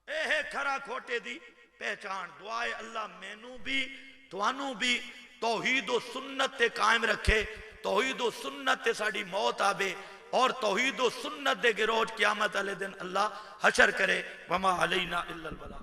[SPEAKER 1] اے کھرا کھوٹے دی پہچان، دعائے اللہ مینوں بھی توانوں بھی توحید و سنت تے قائم رکھے، توحید و سنت تے ساڑی موت آبے، اور توحید و سنت دے گروج قیامت علیہ دن اللہ حشر کرے، وما علینا الا البلاغ۔